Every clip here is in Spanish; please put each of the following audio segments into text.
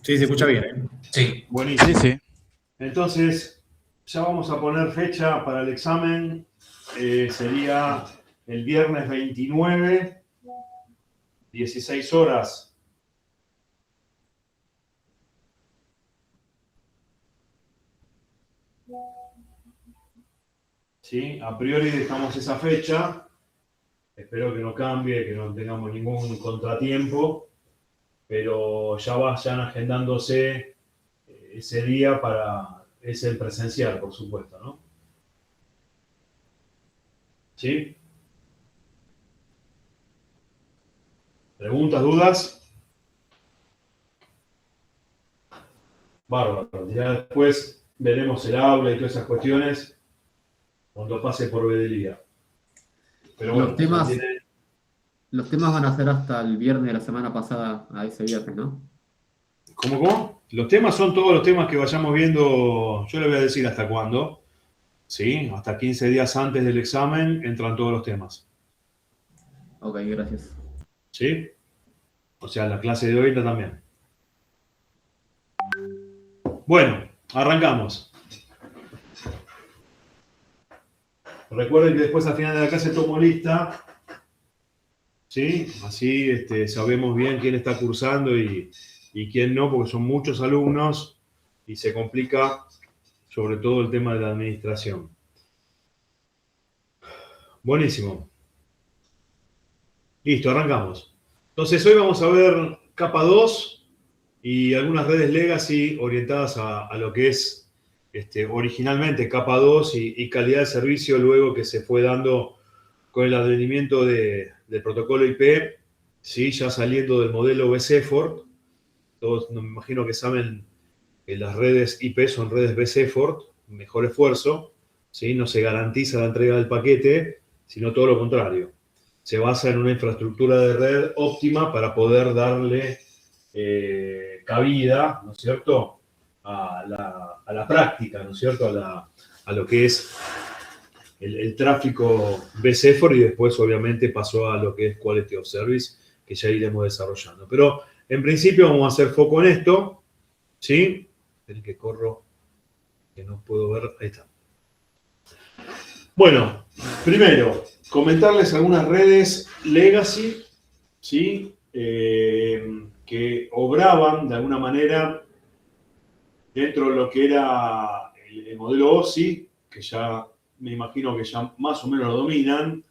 Sí, se escucha bien, ¿eh? Sí. Buenísimo. Sí, sí. Entonces, ya vamos a poner fecha para el examen. Sería el viernes 29, 16 horas. ¿Sí? A priori dejamos esa fecha. Espero que no cambie, que no tengamos ningún contratiempo. Pero ya vayan agendándose ese día para ese presencial, por supuesto, ¿no? ¿Sí? ¿Preguntas, dudas? Bárbaro. Ya después veremos el aula y todas esas cuestiones cuando pase por Bedelía. Pero bueno, ya tiene... Los temas van a ser hasta el viernes de la semana pasada, a ese viernes, ¿no? ¿Cómo? Los temas son todos los temas que vayamos viendo, yo le voy a decir hasta cuándo, ¿sí? Hasta 15 días antes del examen entran todos los temas, Ok, gracias. ¿sí? O sea, la clase de hoy entra también. Bueno, arrancamos. Recuerden que después al final de la clase tomo lista, ¿sí? Así sabemos bien quién está cursando y quién no, porque son muchos alumnos y se complica sobre todo el tema de la administración. Buenísimo. Listo, arrancamos. Entonces hoy vamos a ver capa 2 y algunas redes legacy orientadas a lo que es originalmente capa 2 y calidad de servicio luego que se fue dando con el advenimiento del protocolo IP, ¿sí? Ya saliendo del modelo BCFORT. Todos me imagino que saben que las redes IP son redes BCFORT, mejor esfuerzo, ¿sí? No se garantiza la entrega del paquete, sino todo lo contrario. Se basa en una infraestructura de red óptima para poder darle cabida, ¿no es cierto?, a la práctica, ¿no es cierto?, a lo que es el tráfico BCFOR y después obviamente pasó a lo que es Quality of Service, que ya iremos desarrollando. Pero en principio vamos a hacer foco en esto, ¿sí? Esperen que corro, que no puedo ver, ahí está. Bueno, primero, comentarles algunas redes legacy, ¿sí? Que obraban de alguna manera dentro de lo que era el modelo OSI, que ya me imagino que ya más o menos lo dominan.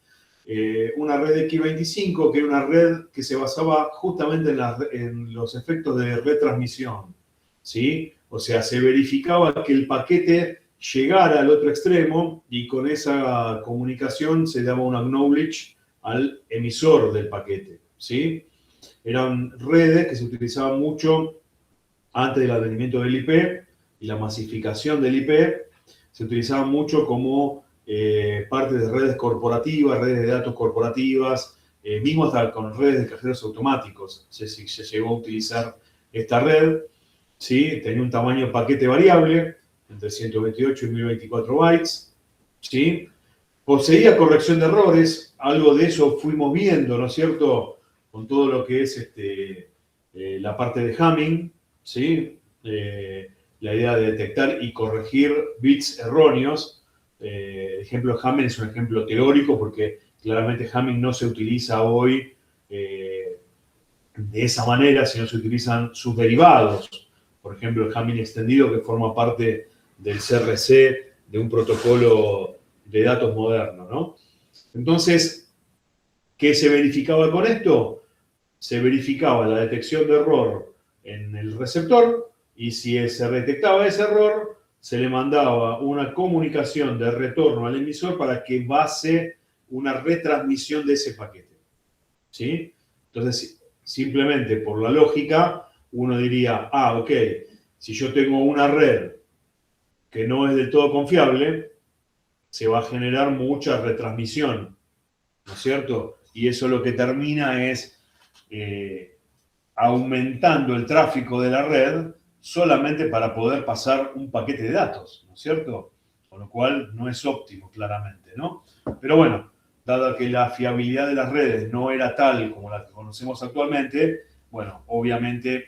Una red de X25, que era una red que se basaba justamente en los efectos de retransmisión, ¿sí? O sea, se verificaba que el paquete llegara al otro extremo y con esa comunicación se daba un acknowledge al emisor del paquete, ¿sí? Eran redes que se utilizaban mucho antes del advenimiento del IP y la masificación del IP, se utilizaban mucho como parte de redes corporativas, redes de datos corporativas, mismo hasta con redes de cajeros automáticos. Se llegó a utilizar esta red, ¿sí? Tenía un tamaño de paquete variable, entre 128 y 1024 bytes, ¿sí? Poseía corrección de errores, algo de eso fuimos viendo, ¿no es cierto?, con todo lo que es la parte de Hamming, ¿sí? La idea de detectar y corregir bits erróneos. El ejemplo de Hamming es un ejemplo teórico porque claramente Hamming no se utiliza hoy de esa manera, sino se utilizan sus derivados. Por ejemplo, el Hamming extendido, que forma parte del CRC de un protocolo de datos moderno, ¿no? Entonces, ¿qué se verificaba con esto? Se verificaba la detección de error en el receptor y si se detectaba ese error, se le mandaba una comunicación de retorno al emisor para que base una retransmisión de ese paquete, ¿sí? Entonces, simplemente por la lógica, uno diría, ok, si yo tengo una red que no es del todo confiable, se va a generar mucha retransmisión, ¿no es cierto? Y eso lo que termina es aumentando el tráfico de la red solamente para poder pasar un paquete de datos, ¿no es cierto? Con lo cual no es óptimo, claramente, ¿no? Pero bueno, dado que la fiabilidad de las redes no era tal como la que conocemos actualmente, bueno, obviamente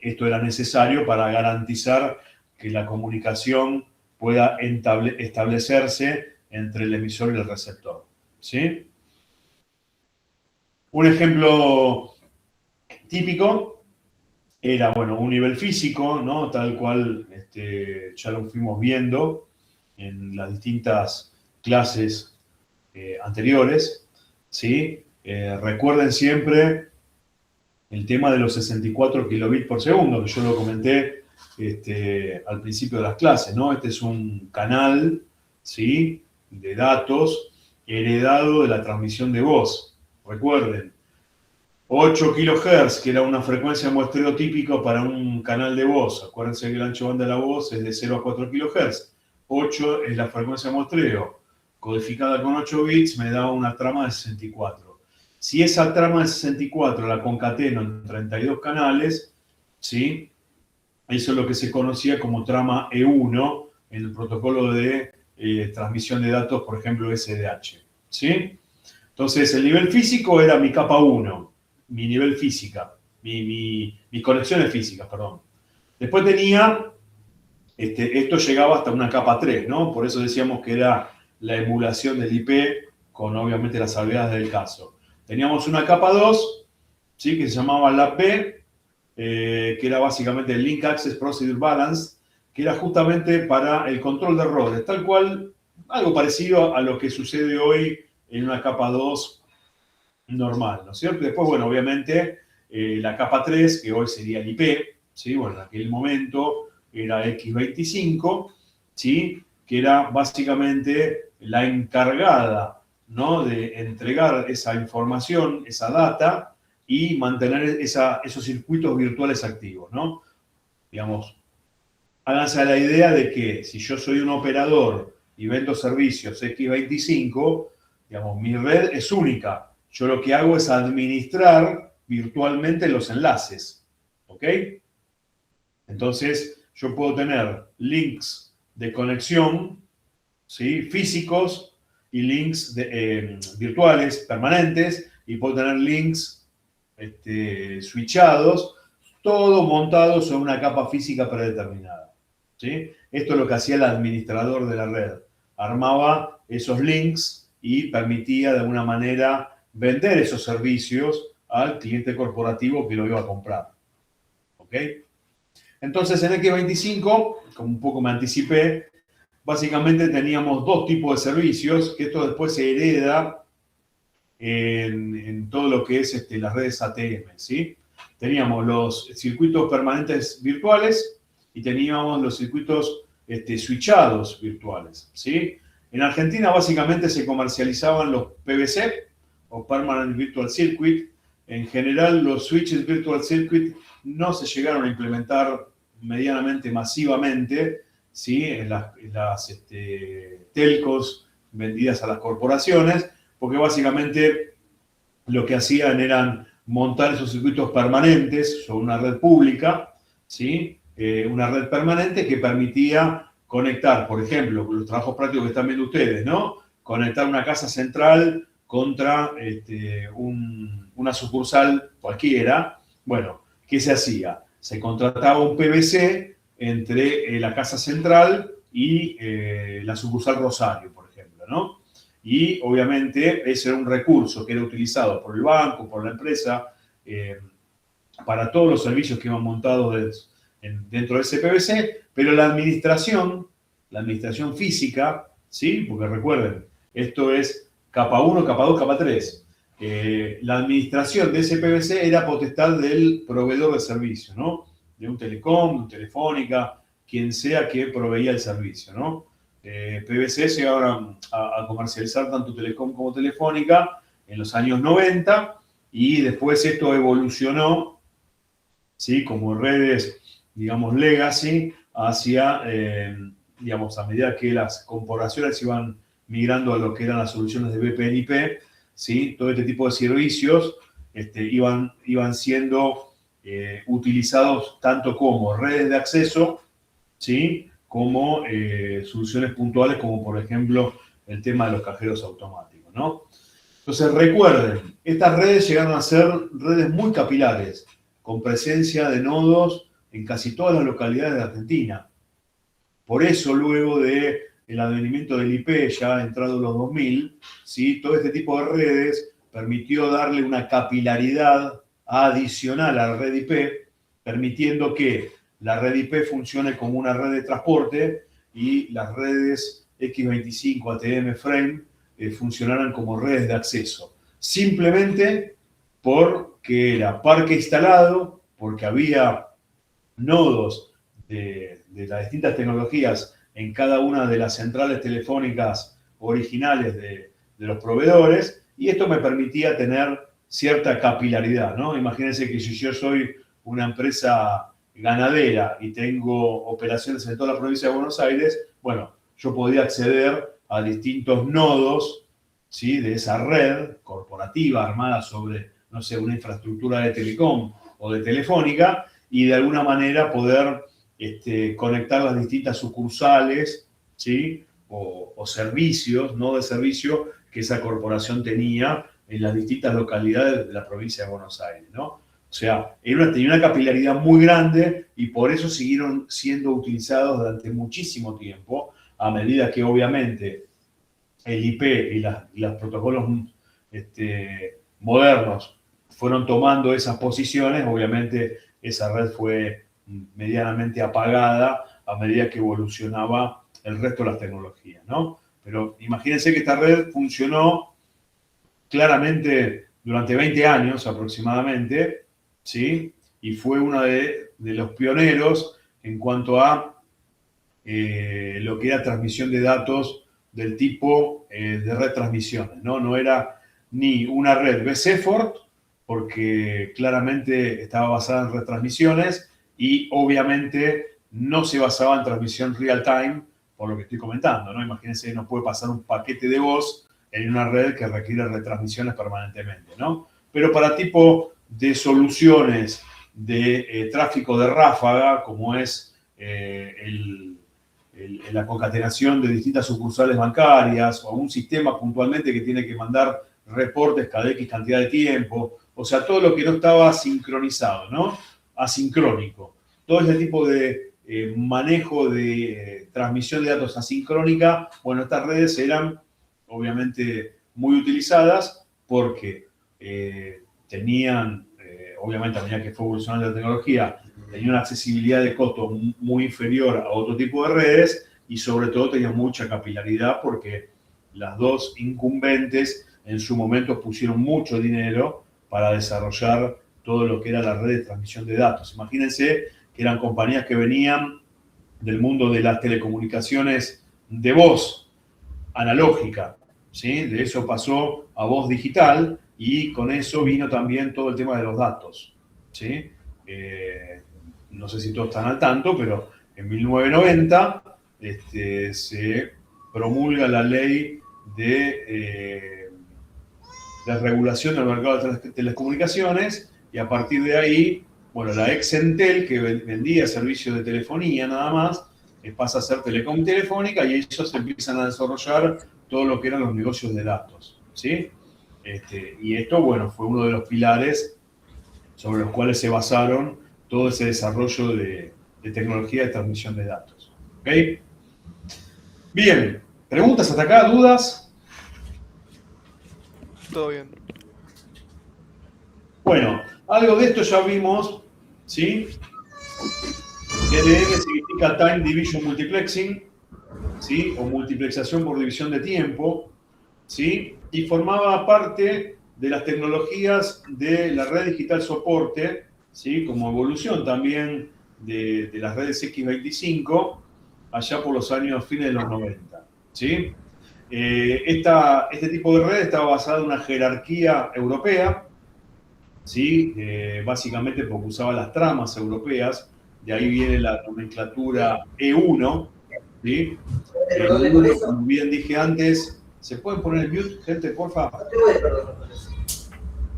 esto era necesario para garantizar que la comunicación pueda establecerse entre el emisor y el receptor, ¿sí? Un ejemplo típico era, bueno, un nivel físico, ¿no? Tal cual ya lo fuimos viendo en las distintas clases anteriores, ¿sí? Recuerden siempre el tema de los 64 kilobits por segundo, que yo lo comenté al principio de las clases, ¿no? Este es un canal, ¿sí?, de datos heredado de la transmisión de voz. Recuerden, 8 kHz, que era una frecuencia de muestreo típico para un canal de voz. Acuérdense que el ancho banda de la voz es de 0 a 4 kHz. 8 es la frecuencia de muestreo. Codificada con 8 bits me da una trama de 64. Si esa trama de 64 la concateno en 32 canales, ¿sí?, eso es lo que se conocía como trama E1 en el protocolo de transmisión de datos, por ejemplo, SDH, ¿sí? Entonces, el nivel físico era mi capa 1, mi nivel física, mis conexiones físicas, perdón. Después tenía, esto llegaba hasta una capa 3, ¿no? Por eso decíamos que era la emulación del IP con, obviamente, las salvedades del caso. Teníamos una capa 2, ¿sí?, que se llamaba LAP-B, que era básicamente el Link Access Procedure Balance, que era justamente para el control de errores, tal cual, algo parecido a lo que sucede hoy en una capa 2 normal, ¿no es cierto? Después, bueno, obviamente, la capa 3, que hoy sería el IP, ¿sí? Bueno, en aquel momento era X25, ¿sí?, que era básicamente la encargada, ¿no?, de entregar esa información, esa data, y mantener esos circuitos virtuales activos, ¿no? Digamos, háganse a la idea de que si yo soy un operador y vendo servicios X25, digamos, mi red es única. Yo lo que hago es administrar virtualmente los enlaces, ¿ok? Entonces, yo puedo tener links de conexión, ¿sí?, físicos, y links virtuales, permanentes, y puedo tener links switchados, todo montado sobre una capa física predeterminada, ¿sí? Esto es lo que hacía el administrador de la red. Armaba esos links y permitía de alguna manera vender esos servicios al cliente corporativo que lo iba a comprar, ¿ok? Entonces, en X25, como un poco me anticipé, básicamente teníamos dos tipos de servicios, que esto después se hereda en todo lo que es las redes ATM, ¿sí? Teníamos los circuitos permanentes virtuales y teníamos los circuitos switchados virtuales, ¿sí? En Argentina básicamente se comercializaban los PVC, o Permanent Virtual Circuit. En general, los switches Virtual Circuit no se llegaron a implementar medianamente masivamente, ¿sí?, en las telcos vendidas a las corporaciones, porque básicamente lo que hacían eran montar esos circuitos permanentes sobre una red pública, ¿sí? Una red permanente que permitía conectar, por ejemplo, los trabajos prácticos que están viendo ustedes, ¿no? Conectar una casa central contra una sucursal cualquiera. Bueno, ¿qué se hacía? Se contrataba un PVC entre la casa central y la sucursal Rosario, por ejemplo, ¿no? Y obviamente ese era un recurso que era utilizado por el banco, por la empresa, para todos los servicios que iban montados dentro de ese PVC, pero la administración física, ¿sí? Porque recuerden, esto es capa 1, capa 2, capa 3. La administración de ese PVC era potestad del proveedor de servicio, ¿no? De un Telecom, de un Telefónica, quien sea que proveía el servicio, ¿no? PVC llegaron a comercializar tanto Telecom como Telefónica en los años 90, y después esto evolucionó, ¿sí?, como redes, digamos, legacy, hacia, digamos, a medida que las corporaciones iban migrando a lo que eran las soluciones de VPN-IP, ¿sí?, todo este tipo de servicios iban siendo utilizados tanto como redes de acceso, ¿sí?, como soluciones puntuales, como por ejemplo el tema de los cajeros automáticos, ¿no? Entonces recuerden, estas redes llegaron a ser redes muy capilares, con presencia de nodos en casi todas las localidades de Argentina. Por eso, luego del advenimiento del IP, ya entrado los 2000, ¿sí? Todo este tipo de redes permitió darle una capilaridad adicional a la red IP, permitiendo que la red IP funcione como una red de transporte y las redes X25, ATM, Frame funcionaran como redes de acceso. Simplemente porque era parque instalado, porque había nodos de las distintas tecnologías en cada una de las centrales telefónicas originales de los proveedores, y esto me permitía tener cierta capilaridad, ¿no? Imagínense que si yo soy una empresa ganadera y tengo operaciones en toda la provincia de Buenos Aires, bueno, yo podía acceder a distintos nodos, ¿sí? De esa red corporativa armada sobre, no sé, una infraestructura de telecom o de telefónica, y de alguna manera poder conectar las distintas sucursales, ¿sí? O servicios, no de servicio, que esa corporación tenía en las distintas localidades de la provincia de Buenos Aires, ¿no? O sea, tenía una capilaridad muy grande y por eso siguieron siendo utilizados durante muchísimo tiempo, a medida que obviamente el IP y los protocolos modernos fueron tomando esas posiciones. Obviamente esa red fue medianamente apagada a medida que evolucionaba el resto de las tecnologías, ¿no? Pero imagínense que esta red funcionó claramente durante 20 años aproximadamente, ¿sí? Y fue uno de los pioneros en cuanto a lo que era transmisión de datos del tipo de retransmisiones, ¿no? No era ni una red BSEFORT, porque claramente estaba basada en retransmisiones y obviamente no se basaba en transmisión real time, por lo que estoy comentando, ¿no? Imagínense, no puede pasar un paquete de voz en una red que requiere retransmisiones permanentemente, ¿no? Pero para tipo de soluciones de tráfico de ráfaga, como es la concatenación de distintas sucursales bancarias o un sistema puntualmente que tiene que mandar reportes cada X cantidad de tiempo, o sea, todo lo que no estaba sincronizado, ¿no? Asincrónico. Todo ese tipo de manejo de transmisión de datos asincrónica, bueno, estas redes eran obviamente muy utilizadas porque tenían, obviamente a medida que fue evolucionando la tecnología, tenía una accesibilidad de costo muy inferior a otro tipo de redes y sobre todo tenía mucha capilaridad porque las dos incumbentes en su momento pusieron mucho dinero para desarrollar todo lo que era la red de transmisión de datos. Imagínense que eran compañías que venían del mundo de las telecomunicaciones de voz analógica, ¿sí? De eso pasó a voz digital y con eso vino también todo el tema de los datos, ¿sí? No sé si todos están al tanto, pero en 1990 se promulga la ley de regulación del mercado de telecomunicaciones y a partir de ahí, bueno, la ex Entel, que vendía servicios de telefonía nada más, pasa a ser Telecom Telefónica y ellos empiezan a desarrollar todo lo que eran los negocios de datos, ¿sí? Y esto, bueno, fue uno de los pilares sobre los cuales se basaron todo ese desarrollo de tecnología de transmisión de datos. ¿Ok? Bien, ¿preguntas hasta acá? ¿Dudas? Todo bien. Bueno, algo de esto ya vimos, ¿sí? TDM significa Time Division Multiplexing, ¿sí? O multiplexación por división de tiempo, ¿sí? Y formaba parte de las tecnologías de la red digital soporte, ¿sí? Como evolución también de las redes X25, allá por los años fines de los 90, ¿sí? Este tipo de red estaba basada en una jerarquía europea, ¿sí? Básicamente porque usaba las tramas europeas, de ahí viene la nomenclatura E1, ¿sí? Como bien dije antes, ¿se pueden poner el mute, gente, por favor?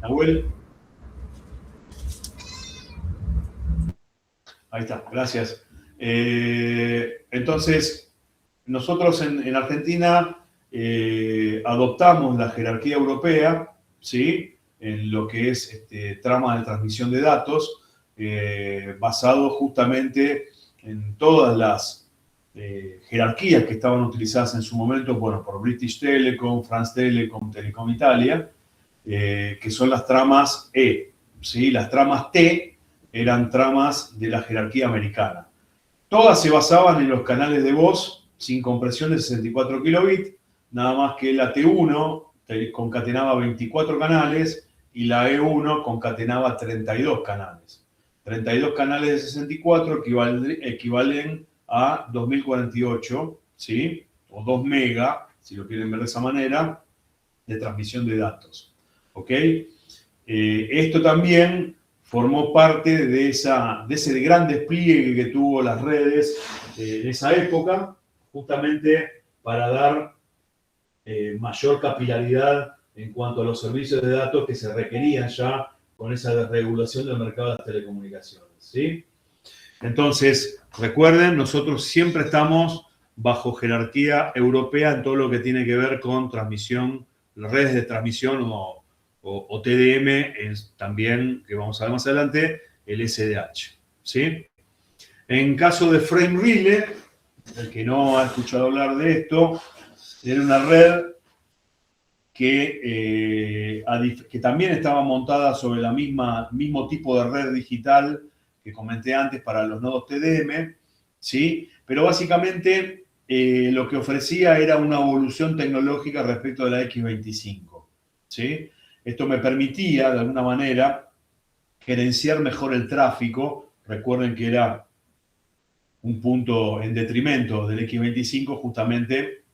Nahuel. Ahí está, gracias. Entonces, nosotros en Argentina adoptamos la jerarquía europea, ¿sí? En lo que es trama de transmisión de datos. basado justamente en todas las jerarquías que estaban utilizadas en su momento, bueno, por British Telecom, France Telecom, Telecom Italia, que son las tramas E, ¿sí? Las tramas T eran tramas de la jerarquía americana. Todas se basaban en los canales de voz sin compresión de 64 kilobits, nada más que la T1 concatenaba 24 canales y la E1 concatenaba 32 canales. 32 canales de 64 equivalen a 2048, ¿sí? O 2 mega, si lo quieren ver de esa manera, de transmisión de datos. ¿Ok? Esto también formó parte de ese gran despliegue que tuvo las redes en esa época, justamente para dar mayor capilaridad en cuanto a los servicios de datos que se requerían ya con esa desregulación del mercado de las telecomunicaciones, ¿sí? Entonces, recuerden, nosotros siempre estamos bajo jerarquía europea en todo lo que tiene que ver con transmisión, las redes de transmisión o TDM, también, que vamos a ver más adelante, el SDH, ¿sí? En caso de Frame Relay, el que no ha escuchado hablar de esto, era una red que también estaba montada sobre la mismo tipo de red digital que comenté antes para los nodos TDM, ¿sí? Pero básicamente lo que ofrecía era una evolución tecnológica respecto de la X25, ¿sí? Esto me permitía, de alguna manera, gerenciar mejor el tráfico. Recuerden que era un punto en detrimento del X25, justamente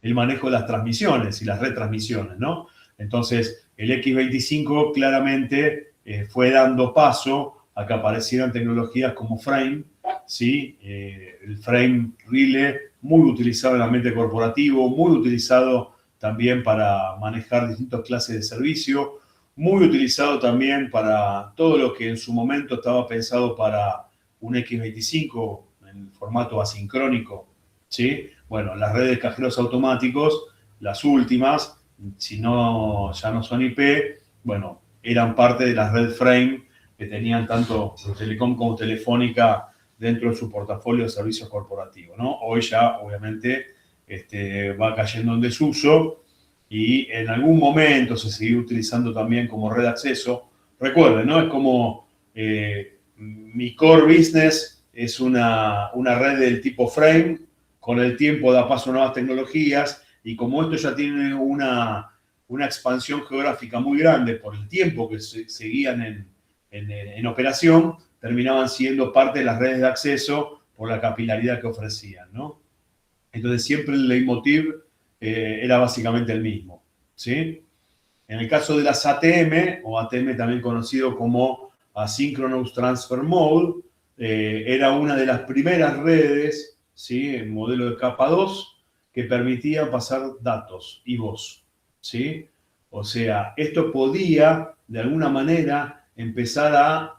el manejo de las transmisiones y las retransmisiones, ¿no? Entonces, el X25 claramente fue dando paso a que aparecieran tecnologías como Frame, ¿sí? El Frame Relay, muy utilizado en el ambiente corporativo, muy utilizado también para manejar distintas clases de servicio, muy utilizado también para todo lo que en su momento estaba pensado para un X25 en formato asincrónico, ¿sí? Bueno, las redes de cajeros automáticos, las últimas, si no, ya no son IP, bueno, eran parte de las red Frame que tenían tanto Telecom como Telefónica dentro de su portafolio de servicios corporativos, ¿no? Hoy ya, obviamente, va cayendo en desuso y en algún momento se sigue utilizando también como red de acceso. Recuerden, ¿no? Es como mi core business es una red del tipo Frame. Con el tiempo da paso a nuevas tecnologías y como esto ya tiene una expansión geográfica muy grande por el tiempo que seguían en operación, terminaban siendo parte de las redes de acceso por la capilaridad que ofrecían, ¿no? Entonces siempre el leitmotiv era básicamente el mismo, ¿sí? En el caso de las ATM, o ATM también conocido como Asynchronous Transfer Mode, era una de las primeras redes, ¿sí? El modelo de capa 2, que permitía pasar datos y voz, ¿sí? O sea, esto podía, de alguna manera, empezar a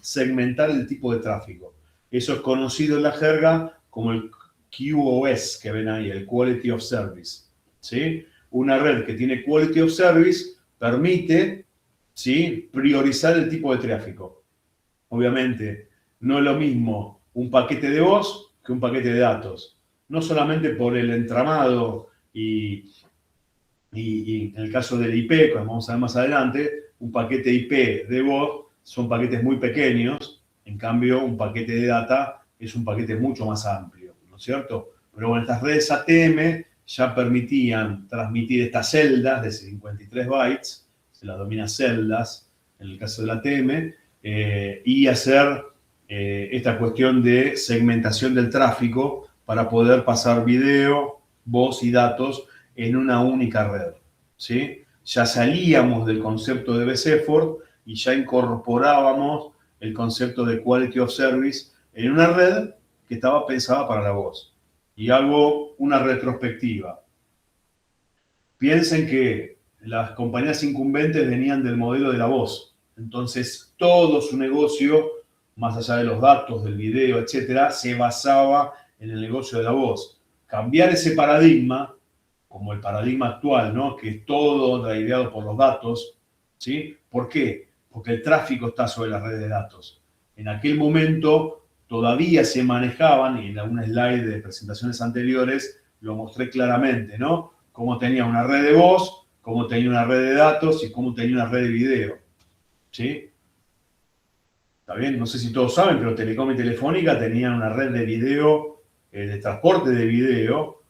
segmentar el tipo de tráfico. Eso es conocido en la jerga como el QoS, que ven ahí, el Quality of Service, ¿sí? Una red que tiene Quality of Service permite, ¿sí?, priorizar el tipo de tráfico. Obviamente, no es lo mismo un paquete de voz que un paquete de datos. No solamente por el entramado y en el caso del IP, como vamos a ver más adelante, un paquete IP de voz son paquetes muy pequeños, en cambio un paquete de data es un paquete mucho más amplio, ¿no es cierto? Pero bueno, estas redes ATM ya permitían transmitir estas celdas de 53 bytes, se las denomina celdas en el caso del ATM, y hacer esta cuestión de segmentación del tráfico para poder pasar video, voz y datos en una única red, ¿sí? Ya salíamos del concepto de BSEFORT y ya incorporábamos el concepto de Quality of Service en una red que estaba pensada para la voz. Y hago una retrospectiva. Piensen que las compañías incumbentes venían del modelo de la voz. Entonces, todo su negocio, más allá de los datos, del video, etcétera, se basaba en el negocio de la voz. Cambiar ese paradigma, como el paradigma actual, ¿no?, que es todo driveado por los datos, ¿sí? ¿Por qué? porque el tráfico está sobre la red de datos. En aquel momento todavía se manejaban, y en alguna slide de presentaciones anteriores lo mostré claramente, ¿no? Cómo tenía una red de voz, cómo tenía una red de datos y cómo tenía una red de video. ¿Sí? ¿Está bien? No sé si todos saben, pero Telecom y Telefónica tenían una red de video, de transporte de video,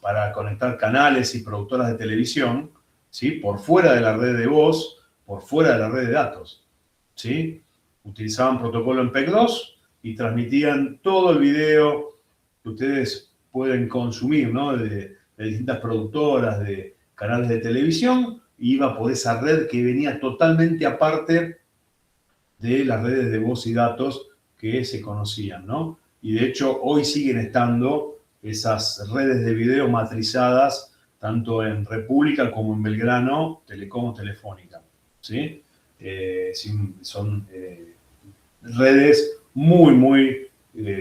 para conectar canales y productoras de televisión, ¿sí? Por fuera de la red de voz, por fuera de la red de datos. ¿Sí? Utilizaban protocolo MPEG-2 y transmitían todo el video que ustedes pueden consumir, ¿no? De distintas productoras, de canales de televisión, y iba por esa red que venía totalmente aparte de las redes de voz y datos que se conocían, ¿no? Y de hecho hoy siguen estando esas redes de video matrizadas tanto en República como en Belgrano, Telecom o Telefónica, ¿sí? Son redes muy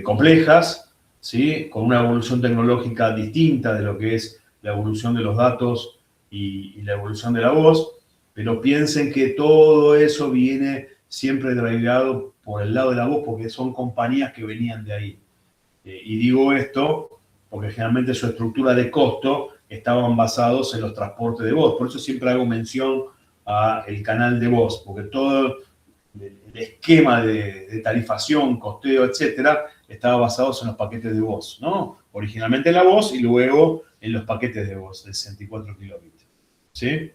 complejas, ¿sí? Con una evolución tecnológica distinta de lo que es la evolución de los datos y la evolución de la voz, pero piensen que todo eso viene siempre drivado por el lado de la voz, porque son compañías que venían de ahí. Y digo esto porque generalmente su estructura de costo estaban basados en los transportes de voz. Por eso siempre hago mención al canal de voz, porque todo el esquema de tarifación, costeo, etcétera, estaba basado en los paquetes de voz, ¿no? Originalmente en la voz y luego en los paquetes de voz de 64 kilobits. ¿Sí?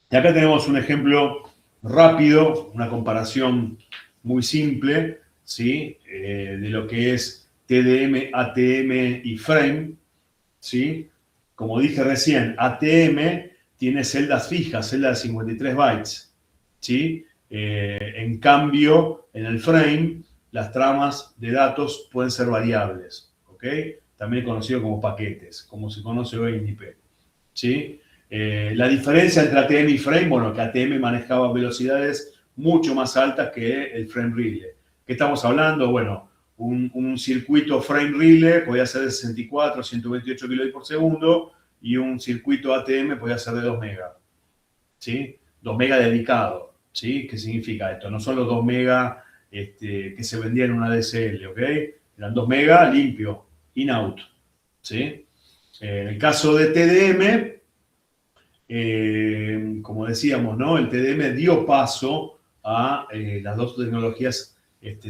Y acá tenemos un ejemplo rápido, una comparación muy simple, ¿sí? De lo que es TDM, ATM y frame, ¿sí? Como dije recién, ATM tiene celdas fijas, celdas de 53 bytes, ¿sí? En cambio, en el frame, las tramas de datos pueden ser variables, ¿ok? También conocido como paquetes, como se conoce hoy en IP, ¿sí? La diferencia entre ATM y frame, bueno, que ATM manejaba velocidades mucho más altas que el frame relay. ¿Qué estamos hablando? Bueno, un circuito frame relay podía ser de 64, 128 kilobits por segundo y un circuito ATM podía ser de 2 megas. ¿Sí? 2 megas dedicado. ¿Sí? ¿Qué significa esto? No son los 2 megas que se vendían en una DSL, ¿ok? Eran 2 megas limpio, in-out. ¿Sí? En el caso de TDM, como decíamos, ¿no? El TDM dio paso a las dos tecnologías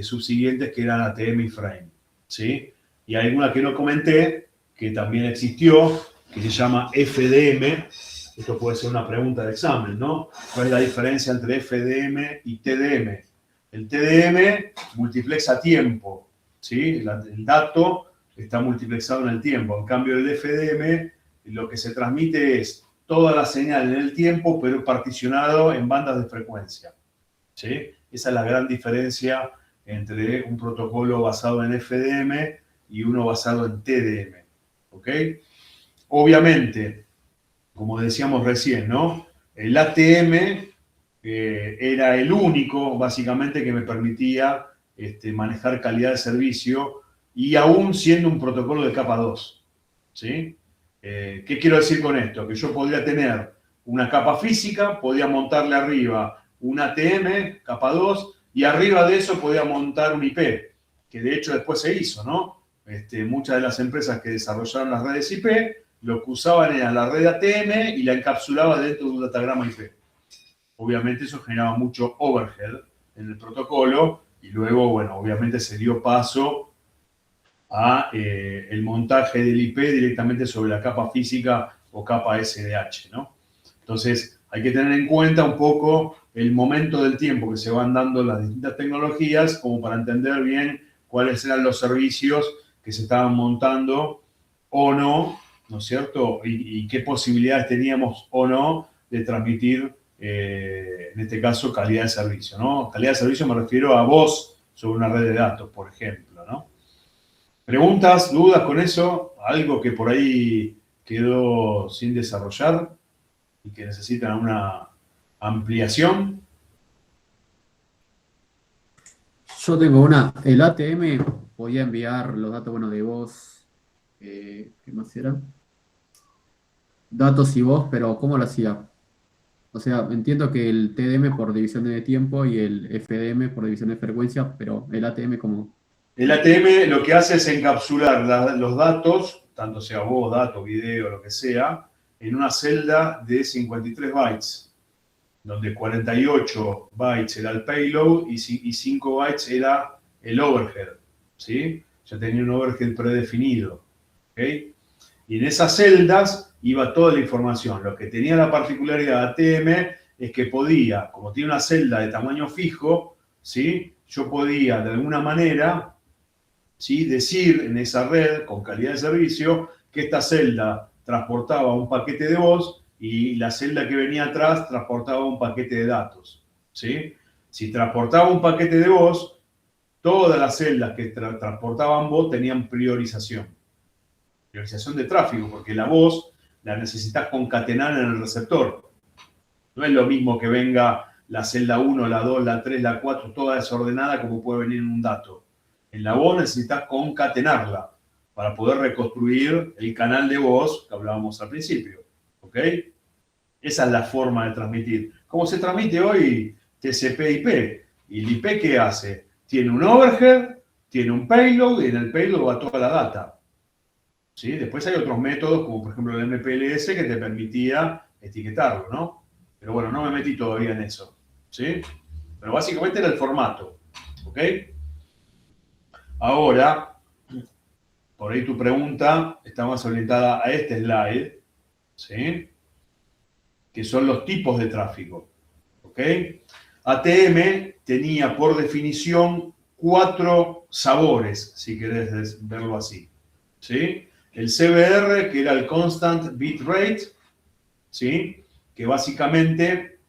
subsiguientes que eran ATM y Frame, ¿sí? Y hay una que no comenté, que también existió, que se llama FDM. Esto puede ser una pregunta de examen, ¿no? ¿Cuál es la diferencia entre FDM y TDM? El TDM multiplexa a tiempo, ¿sí? El dato está multiplexado en el tiempo. En cambio, el FDM lo que se transmite es toda la señal en el tiempo, pero particionado en bandas de frecuencia, ¿sí? Esa es la gran diferencia entre un protocolo basado en FDM y uno basado en TDM, ¿ok? Obviamente, como decíamos recién, ¿no? El ATM era el único, básicamente, que me permitía manejar calidad de servicio y aún siendo un protocolo de capa 2, ¿sí? ¿Qué quiero decir con esto? Que yo podría tener una capa física, podía montarle arriba un ATM, capa 2, y arriba de eso podía montar un IP, que de hecho después se hizo, ¿no? Muchas de las empresas que desarrollaron las redes IP, lo que usaban era la red ATM y la encapsulaba dentro de un datagrama IP. Obviamente eso generaba mucho overhead en el protocolo y luego, bueno, obviamente se dio paso a el montaje del IP directamente sobre la capa física o capa SDH, ¿no? Entonces, hay que tener en cuenta un poco el momento del tiempo que se van dando las distintas tecnologías como para entender bien cuáles eran los servicios que se estaban montando o no, ¿no es cierto? Y qué posibilidades teníamos o no de transmitir, en este caso, calidad de servicio, ¿no? Calidad de servicio me refiero a voz sobre una red de datos, por ejemplo, ¿no? ¿Preguntas, dudas con eso? ¿Algo que por ahí quedó sin desarrollar y que necesitan una ampliación? Yo tengo una. El ATM podía enviar los datos, bueno, de voz. ¿Qué más era? Datos y voz, pero ¿cómo lo hacía? O sea, entiendo que el TDM por división de tiempo y el FDM por división de frecuencia, pero el ATM como... El ATM lo que hace es encapsular los datos, tanto sea voz, datos, video, lo que sea, en una celda de 53 bytes, donde 48 bytes era el payload y 5 bytes era el overhead, ¿sí? Ya tenía un overhead predefinido, ¿ok? Y en esas celdas iba toda la información. Lo que tenía la particularidad de ATM es que podía, como tiene una celda de tamaño fijo, ¿sí? Yo podía de alguna manera, ¿sí?, decir en esa red con calidad de servicio que esta celda transportaba un paquete de voz y la celda que venía atrás transportaba un paquete de datos, ¿sí? Si transportaba un paquete de voz, todas las celdas que transportaban voz tenían priorización de tráfico, porque la voz la necesitas concatenar en el receptor. No es lo mismo que venga la celda 1, la 2, la 3, la 4, toda desordenada como puede venir en un dato. En la voz necesitas concatenarla para poder reconstruir el canal de voz que hablábamos al principio. ¿Ok? Esa es la forma de transmitir. ¿Cómo se transmite hoy TCP/IP? ¿Y el IP qué hace? Tiene un overhead, tiene un payload y en el payload va toda la data. ¿Sí? Después hay otros métodos, como por ejemplo el MPLS, que te permitía etiquetarlo, ¿no? Pero bueno, no me metí todavía en eso, ¿sí? Pero básicamente era el formato, ¿ok? Ahora, por ahí tu pregunta está más orientada a este slide, ¿sí? Que son los tipos de tráfico, ¿ok? ATM tenía por definición 4 sabores, si querés verlo así, ¿sí? El CBR, que era el Constant Bit Rate, ¿sí? Que básicamente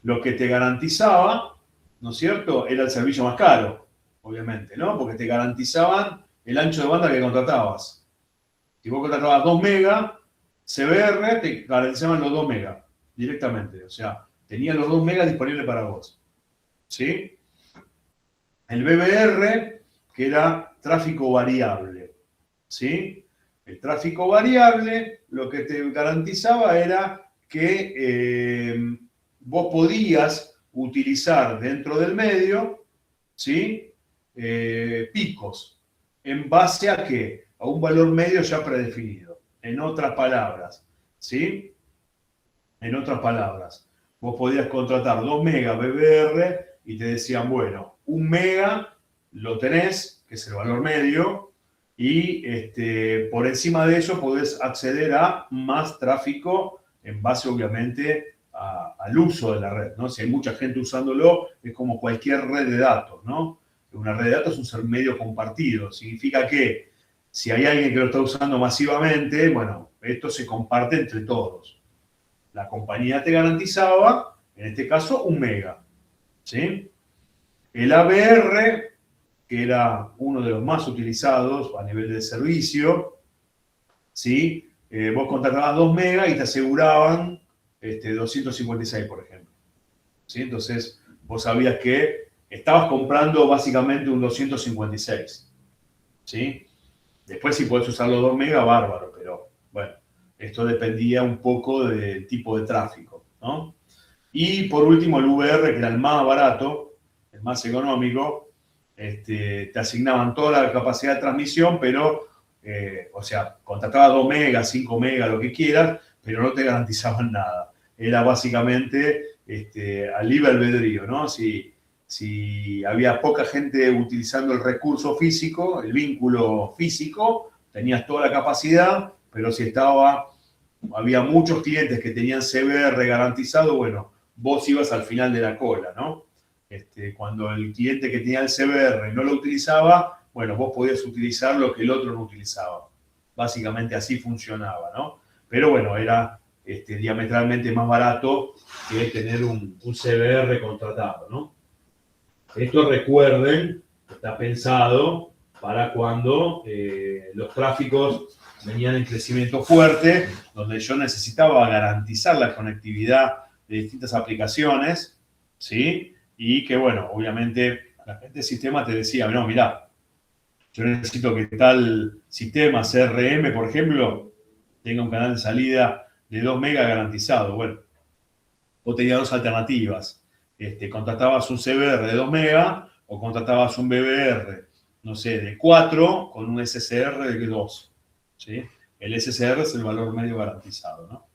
lo que te garantizaba, ¿no es cierto?, era el servicio más caro, obviamente, ¿no? Porque te garantizaban el ancho de banda que contratabas. Si vos contratabas 2 megas, CBR te garantizaban los 2 megas directamente. O sea, tenían los 2 megas disponibles para vos, ¿sí? El BBR, que era tráfico variable, ¿sí? El tráfico variable lo que te garantizaba era que vos podías utilizar dentro del medio, ¿sí?, picos. ¿En base a qué? A un valor medio ya predefinido. En otras palabras, ¿sí? En otras palabras, vos podías contratar 2 megas BBR y te decían, bueno, 1 mega lo tenés, que es el valor medio, y por encima de eso podés acceder a más tráfico en base, obviamente, al uso de la red, ¿no? Si hay mucha gente usándolo, es como cualquier red de datos, ¿no? Una red de datos es un medio compartido. Significa que si hay alguien que lo está usando masivamente, bueno, esto se comparte entre todos. La compañía te garantizaba, en este caso, 1 mega, ¿sí? El ABR, que era uno de los más utilizados a nivel de servicio, ¿sí? Vos contratabas 2 megas y te aseguraban 256, por ejemplo, ¿sí? Entonces, vos sabías que estabas comprando básicamente un 256, ¿sí? Después, si podés usar los 2 megas, bárbaro, pero bueno, esto dependía un poco del tipo de tráfico, ¿no? Y por último, el VR, que era el más barato, el más económico, te asignaban toda la capacidad de transmisión, pero, o sea, contratabas 2 megas, 5 megas, lo que quieras, pero no te garantizaban nada. Era básicamente al libre albedrío, ¿no? Si había poca gente utilizando el recurso físico, el vínculo físico, tenías toda la capacidad, pero si había muchos clientes que tenían CBR garantizado, bueno, vos ibas al final de la cola, ¿no? Cuando el cliente que tenía el CBR no lo utilizaba, bueno, vos podías utilizar lo que el otro no utilizaba. Básicamente así funcionaba, ¿no? Pero bueno, era diametralmente más barato que tener un CBR contratado, ¿no? Esto, recuerden, está pensado para cuando los tráficos venían en crecimiento fuerte, donde yo necesitaba garantizar la conectividad de distintas aplicaciones, ¿sí? Y que, bueno, obviamente, la gente del sistema te decía, no, mirá, yo necesito que tal sistema CRM, por ejemplo, tenga un canal de salida de 2 megas garantizado. Bueno, vos tenías dos alternativas. Contratabas un CBR de 2 megas o contratabas un BBR, no sé, de 4 con un SSR de 2. ¿Sí? El SSR es el valor medio garantizado, ¿no?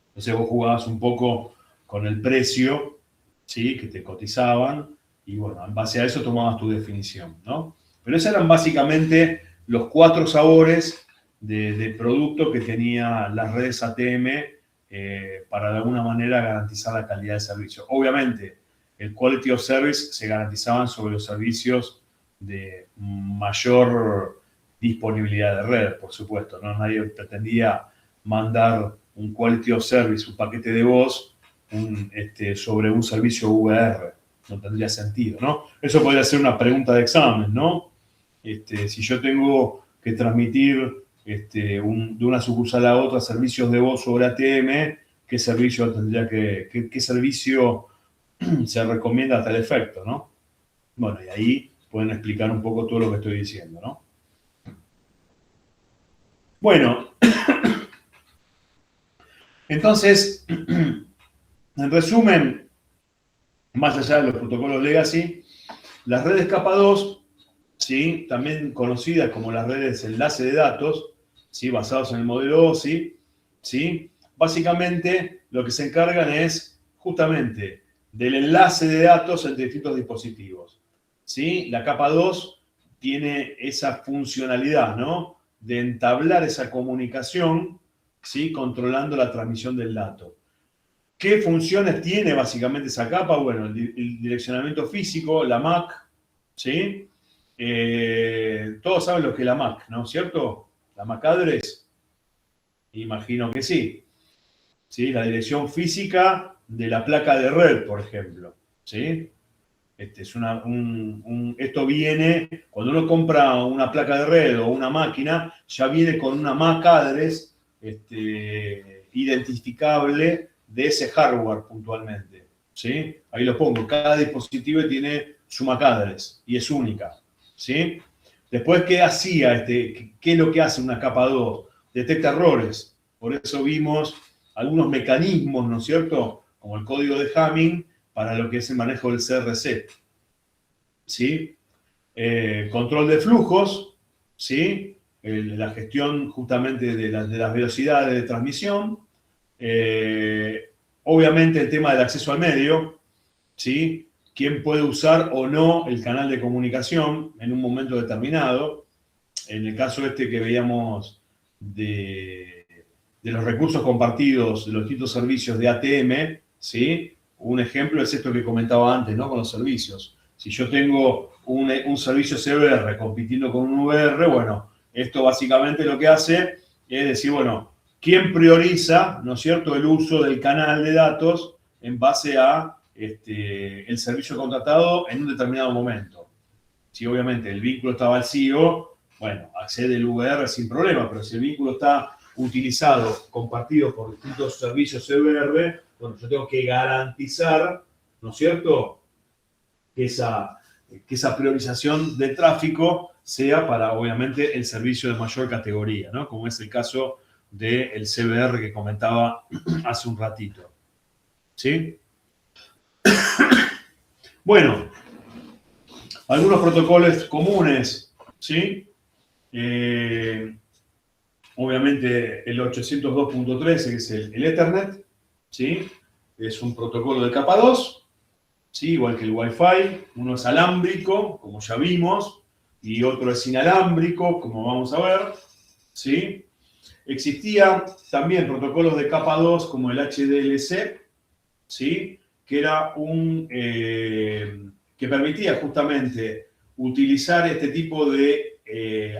Entonces vos jugabas un poco con el precio, ¿sí? Que te cotizaban y bueno, en base a eso tomabas tu definición, ¿no? Pero esos eran básicamente los 4 sabores de producto que tenía las redes ATM para de alguna manera garantizar la calidad de servicio. Obviamente, el quality of service se garantizaban sobre los servicios de mayor disponibilidad de red, por supuesto, ¿no? Nadie pretendía mandar un quality of service, un paquete de voz, sobre un servicio VR. No tendría sentido, ¿no? Eso podría ser una pregunta de examen, ¿no? Si yo tengo que transmitir de una sucursal a otra servicios de voz sobre ATM, ¿qué servicio tendría qué servicio se recomienda a tal efecto, ¿no? Bueno, y ahí pueden explicar un poco todo lo que estoy diciendo, ¿no? Bueno, entonces, en resumen, más allá de los protocolos legacy, las redes capa 2, ¿sí? También conocidas como las redes enlace de datos, ¿sí? Basados en el modelo OSI, ¿sí? Básicamente lo que se encargan es justamente del enlace de datos entre distintos dispositivos, ¿sí? La capa 2 tiene esa funcionalidad, ¿no? De entablar esa comunicación, ¿sí? Controlando la transmisión del dato. ¿Qué funciones tiene básicamente esa capa? Bueno, el direccionamiento físico, la MAC, ¿sí? Todos saben lo que es la MAC, ¿no es cierto? La MAC address, imagino que sí. ¿Sí? La dirección física de la placa de red, por ejemplo, ¿sí? Esto viene, cuando uno compra una placa de red o una máquina, ya viene con una MAC address identificable de ese hardware puntualmente, ¿sí? Ahí lo pongo, cada dispositivo tiene su MAC address y es única, ¿sí? Después, ¿qué hacía? ¿Qué es lo que hace una capa 2? Detecta errores. Por eso vimos algunos mecanismos, ¿no es cierto? Como el código de Hamming para lo que es el manejo del CRC, ¿sí? Control de flujos, ¿sí? La gestión justamente de las velocidades de transmisión. Obviamente el tema del acceso al medio, ¿sí? Quién puede usar o no el canal de comunicación en un momento determinado. En el caso que veíamos de los recursos compartidos de los distintos servicios de ATM, ¿sí? Un ejemplo es esto que comentaba antes, ¿no? Con los servicios. Si yo tengo un servicio CBR compitiendo con un VR, bueno, esto básicamente lo que hace es decir, bueno, ¿quién prioriza, ¿no es cierto?, el uso del canal de datos en base a el servicio contratado en un determinado momento? Si obviamente el vínculo está vacío, bueno, accede el VR sin problema, pero si el vínculo está utilizado, compartido por distintos servicios CBR, bueno, yo tengo que garantizar, ¿no es cierto?, que esa priorización de tráfico sea para, obviamente, el servicio de mayor categoría, ¿no? Como es el caso del CBR que comentaba hace un ratito. ¿Sí? Bueno, algunos protocolos comunes, ¿sí? Obviamente el 802.13, que es el Ethernet, ¿sí? Es un protocolo de capa 2, ¿sí? Igual que el Wi-Fi. Uno es alámbrico, como ya vimos, y otro es inalámbrico, como vamos a ver, ¿sí? Existían también protocolos de capa 2 como el HDLC, ¿sí? Que era que permitía justamente utilizar este tipo de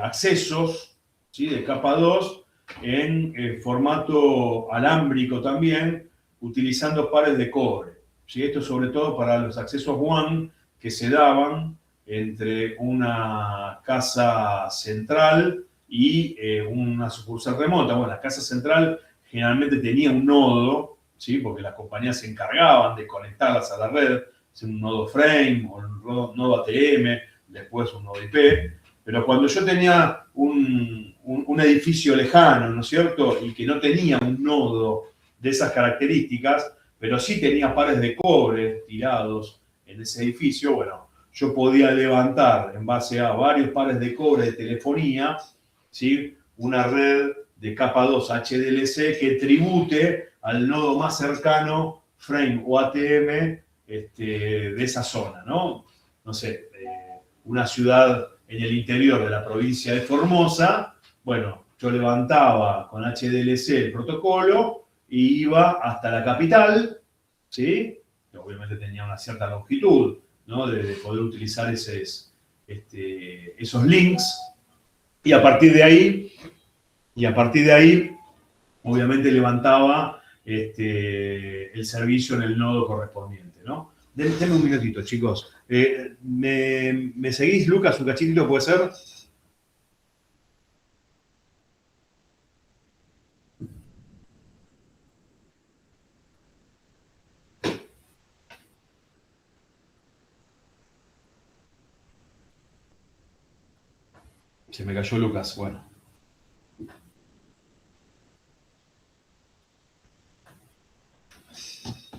accesos, ¿sí? De capa 2 en formato alámbrico también, utilizando pares de cobre, ¿sí? Esto sobre todo para los accesos WAN que se daban entre una casa central y una sucursal remota. Bueno, la casa central generalmente tenía un nodo, ¿sí? Porque las compañías se encargaban de conectarlas a la red, un nodo frame o un nodo ATM, después un nodo IP. Pero cuando yo tenía un edificio lejano, ¿no es cierto?, y que no tenía un nodo de esas características, pero sí tenía pares de cobre tirados en ese edificio, bueno, yo podía levantar en base a varios pares de cobre de telefonía, ¿sí? Una red de capa 2 HDLC que tribute al nodo más cercano, Frame o ATM, de esa zona, ¿no? No sé, una ciudad en el interior de la provincia de Formosa, bueno, yo levantaba con HDLC el protocolo y iba hasta la capital, ¿sí? Que obviamente tenía una cierta longitud, ¿no? De poder utilizar esos links. Y a partir de ahí, obviamente levantaba el servicio en el nodo correspondiente, ¿no? Denme un minutito, chicos. ¿Me seguís, Lucas, un cachitito puede ser? Se me cayó Lucas, bueno.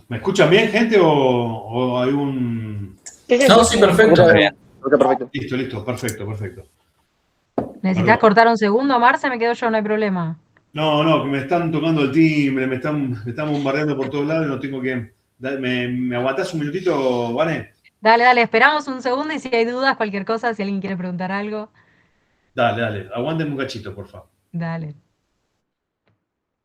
¿Me escuchan bien, gente, o hay un...? No, sí, perfecto. Listo, listo, perfecto. ¿Necesitas cortar un segundo, Marce? Me quedo yo, no hay problema. No, que me están tocando el timbre, me están bombardeando por todos lados y no tengo que... ¿Me aguantás un minutito, Vane? Dale, esperamos un segundo y si hay dudas, cualquier cosa, si alguien quiere preguntar algo. Dale, aguántenme un cachito, por favor. Dale.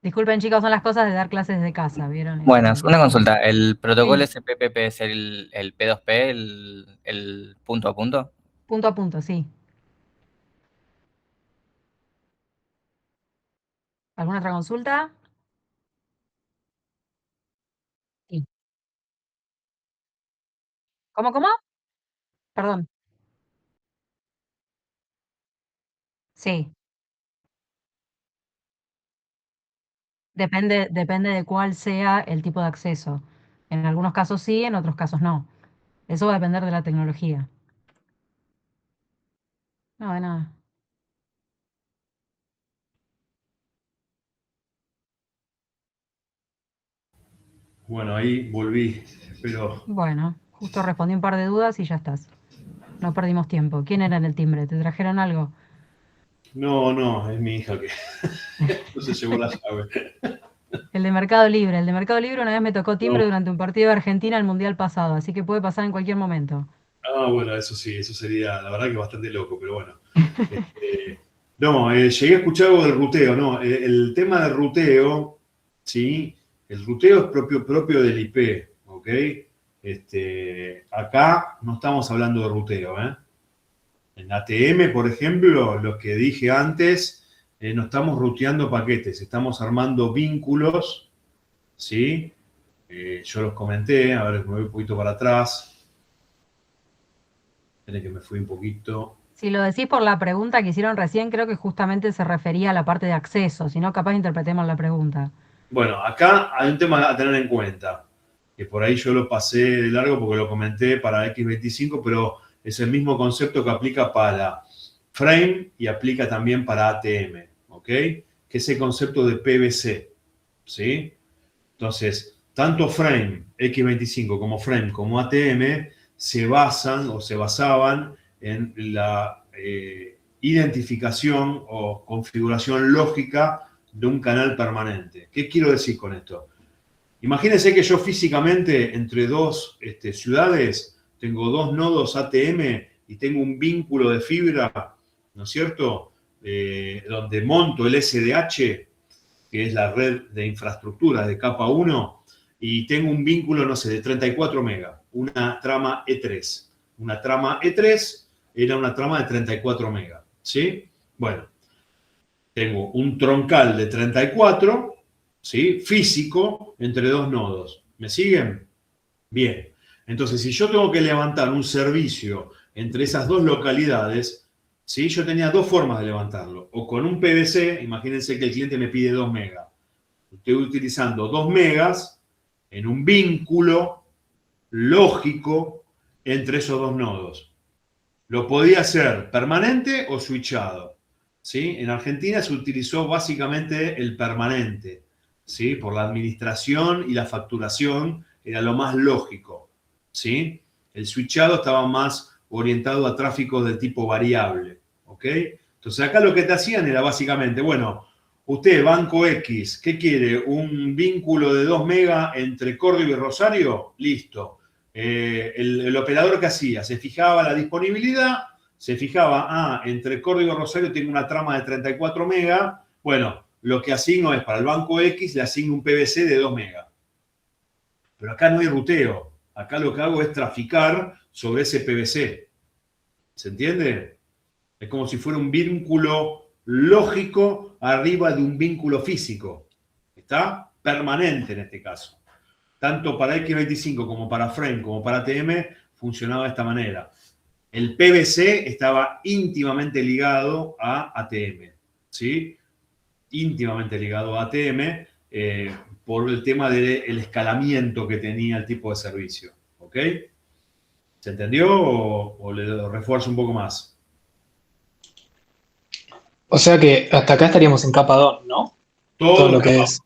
Disculpen, chicos, son las cosas de dar clases desde casa, ¿vieron? Buenas, una consulta. ¿El protocolo Sí. SPPP es el P2P, el punto a punto? Punto a punto, sí. ¿Alguna otra consulta? Sí. ¿Cómo? Perdón. Sí. Depende de cuál sea el tipo de acceso. En algunos casos sí, en otros casos no. Eso va a depender de la tecnología. No, de nada. Bueno, ahí volví, pero... Bueno, justo respondí un par de dudas y ya estás. No perdimos tiempo. ¿Quién era en el timbre? ¿Te trajeron algo? No, es mi hija que no se llevó la llave. El de Mercado Libre. El de Mercado Libre una vez me tocó timbre No. durante un partido de Argentina el Mundial pasado, así que puede pasar en cualquier momento. Bueno, eso sí, eso sería, la verdad que bastante loco, pero bueno. No, llegué a escuchar algo del ruteo, no, el tema del ruteo, ¿sí? El ruteo es propio del IP, ¿ok? Acá no estamos hablando de ruteo, ¿eh? En ATM, por ejemplo, lo que dije antes, no estamos ruteando paquetes, estamos armando vínculos, ¿sí? Yo los comenté, a ver, me voy un poquito para atrás. Esperen que me fui un poquito. Si lo decís por la pregunta que hicieron recién, creo que justamente se refería a la parte de acceso, si no, capaz interpretemos la pregunta. Bueno, acá hay un tema a tener en cuenta, que por ahí yo lo pasé de largo porque lo comenté para X25, pero es el mismo concepto que aplica para Frame y aplica también para ATM, ¿ok? Que es el concepto de PVC, ¿sí? Entonces, tanto Frame X25 como Frame como ATM se basan o se basaban en la identificación o configuración lógica de un canal permanente. ¿Qué quiero decir con esto? Imagínense que yo físicamente entre dos ciudades tengo dos nodos ATM y tengo un vínculo de fibra, ¿no es cierto? Donde monto el SDH, que es la red de infraestructura de capa 1, y tengo un vínculo, no sé, de 34 megas, una trama E3. Una trama E3 era una trama de 34 megas, ¿sí? Bueno, tengo un troncal de 34, ¿sí? Físico, entre dos nodos. ¿Me siguen? Bien. Entonces, si yo tengo que levantar un servicio entre esas dos localidades, ¿sí? Yo tenía dos formas de levantarlo. O con un PVC, imagínense que el cliente me pide 2 megas. Estoy utilizando 2 megas en un vínculo lógico entre esos dos nodos. Lo podía hacer permanente o switchado. ¿Sí? En Argentina se utilizó básicamente el permanente, ¿sí? Por la administración y la facturación era lo más lógico, ¿sí? El switchado estaba más orientado a tráfico de tipo variable, ¿ok? Entonces acá lo que te hacían era básicamente, bueno, usted, Banco X, ¿qué quiere? ¿Un vínculo de 2 megas entre Córdoba y Rosario? Listo. El operador que hacía, se fijaba la disponibilidad, se fijaba, entre Córdoba y Rosario tiene una trama de 34 megas, bueno, lo que asigno es para el Banco X, le asigno un PBC de 2 megas. Pero acá no hay ruteo, acá lo que hago es traficar sobre ese PBC. ¿Se entiende? Es como si fuera un vínculo lógico arriba de un vínculo físico. ¿Está? Permanente en este caso. Tanto para X25 como para Frame como para ATM funcionaba de esta manera. El PBC estaba íntimamente ligado a ATM. ¿Sí? Íntimamente ligado a ATM por el tema del escalamiento que tenía el tipo de servicio. ¿Ok? ¿Se entendió o le refuerzo un poco más? O sea que hasta acá estaríamos en capa 2, ¿no? Todo lo que es.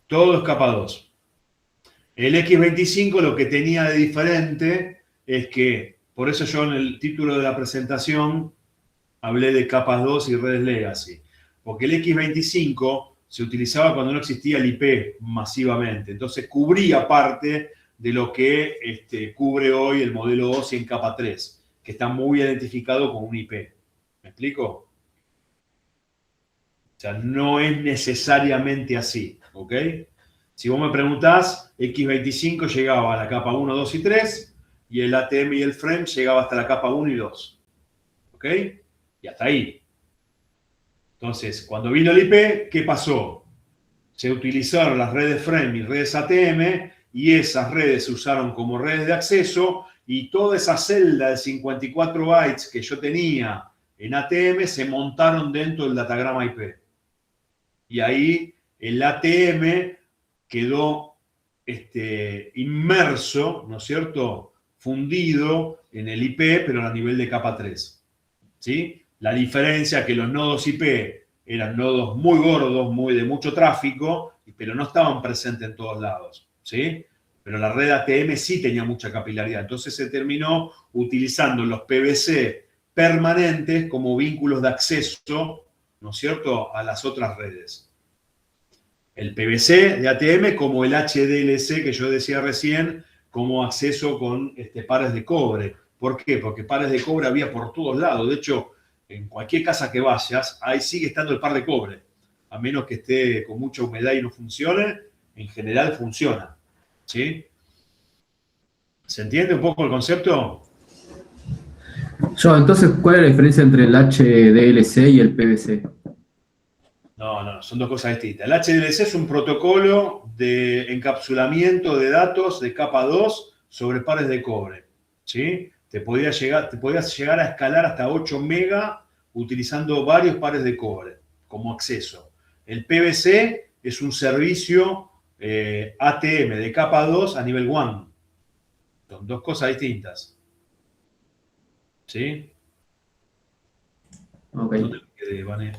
Todo es capa 2. El X25 lo que tenía de diferente es que, por eso yo en el título de la presentación hablé de capas 2 y redes legacy. Porque el X25 se utilizaba cuando no existía el IP masivamente. Entonces cubría parte de lo que cubre hoy el modelo OSI en capa 3, que está muy identificado con un IP. ¿Me explico? O sea, no es necesariamente así, ¿ok? Si vos me preguntás, X25 llegaba a la capa 1, 2 y 3, y el ATM y el Frame llegaba hasta la capa 1 y 2. ¿Ok? Y hasta ahí. Entonces, cuando vino el IP, ¿qué pasó? Se utilizaron las redes Frame y redes ATM, y esas redes se usaron como redes de acceso, y toda esa celda de 54 bytes que yo tenía en ATM se montaron dentro del datagrama IP. Y ahí el ATM quedó inmerso, ¿no es cierto?, fundido en el IP, pero a nivel de capa 3. ¿Sí? La diferencia es que los nodos IP eran nodos muy gordos, de mucho tráfico, pero no estaban presentes en todos lados. ¿Sí? Pero la red ATM sí tenía mucha capilaridad. Entonces se terminó utilizando los PBC permanentes como vínculos de acceso, ¿no es cierto?, a las otras redes. El PBC de ATM como el HDLC que yo decía recién, como acceso con pares de cobre. ¿Por qué? Porque pares de cobre había por todos lados. De hecho, en cualquier casa que vayas, ahí sigue estando el par de cobre. A menos que esté con mucha humedad y no funcione, en general funciona. ¿Sí? ¿Se entiende un poco el concepto? Entonces, ¿cuál es la diferencia entre el HDLC y el PVC? No, son dos cosas distintas. El HDLC es un protocolo de encapsulamiento de datos de capa 2 sobre pares de cobre. ¿Sí? Te podías llegar a escalar hasta 8 megas utilizando varios pares de cobre como acceso. El PVC es un servicio ATM de capa 2 a nivel WAN. Son dos cosas distintas. ¿Sí? Ok. ¿Dónde me quedé, Vane?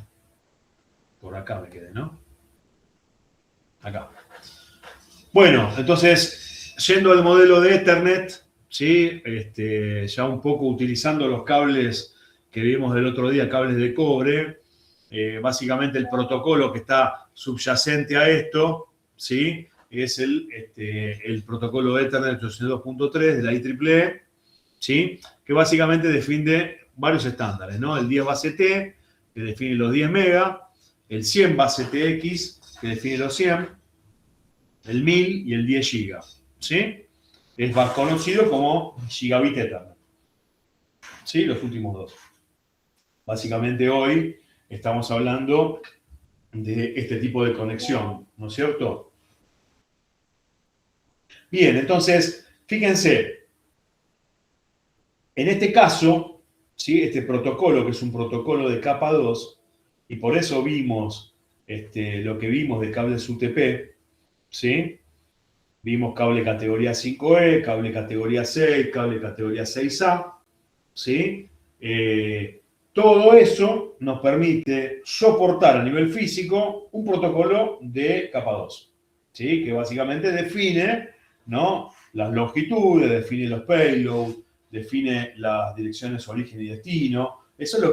Por acá me quedé, ¿no? Acá. Bueno, entonces, yendo al modelo de Ethernet, ¿sí? Ya un poco utilizando los cables que vimos del otro día, cables de cobre, básicamente el protocolo que está subyacente a esto, ¿sí? Es el protocolo de Ethernet 802.3 de la IEEE, ¿sí? Que básicamente define varios estándares, ¿no? El 10 base T, que define los 10 megas, el 100 base TX, que define los 100, el 1000 y el 10 gigas, ¿sí? Es más conocido como gigabit Ethernet, ¿sí? Los últimos dos. Básicamente hoy estamos hablando de este tipo de conexión, ¿no es cierto? Bien, entonces, fíjense, en este caso, ¿sí? Este protocolo, que es un protocolo de capa 2, y por eso vimos lo que vimos de cables UTP, ¿sí? Vimos cable categoría 5E, cable categoría 6, cable categoría 6A, ¿sí? Todo eso nos permite soportar a nivel físico un protocolo de capa 2, ¿sí? Que básicamente define, ¿no?, las longitudes, define los payloads, define las direcciones origen y destino. Eso es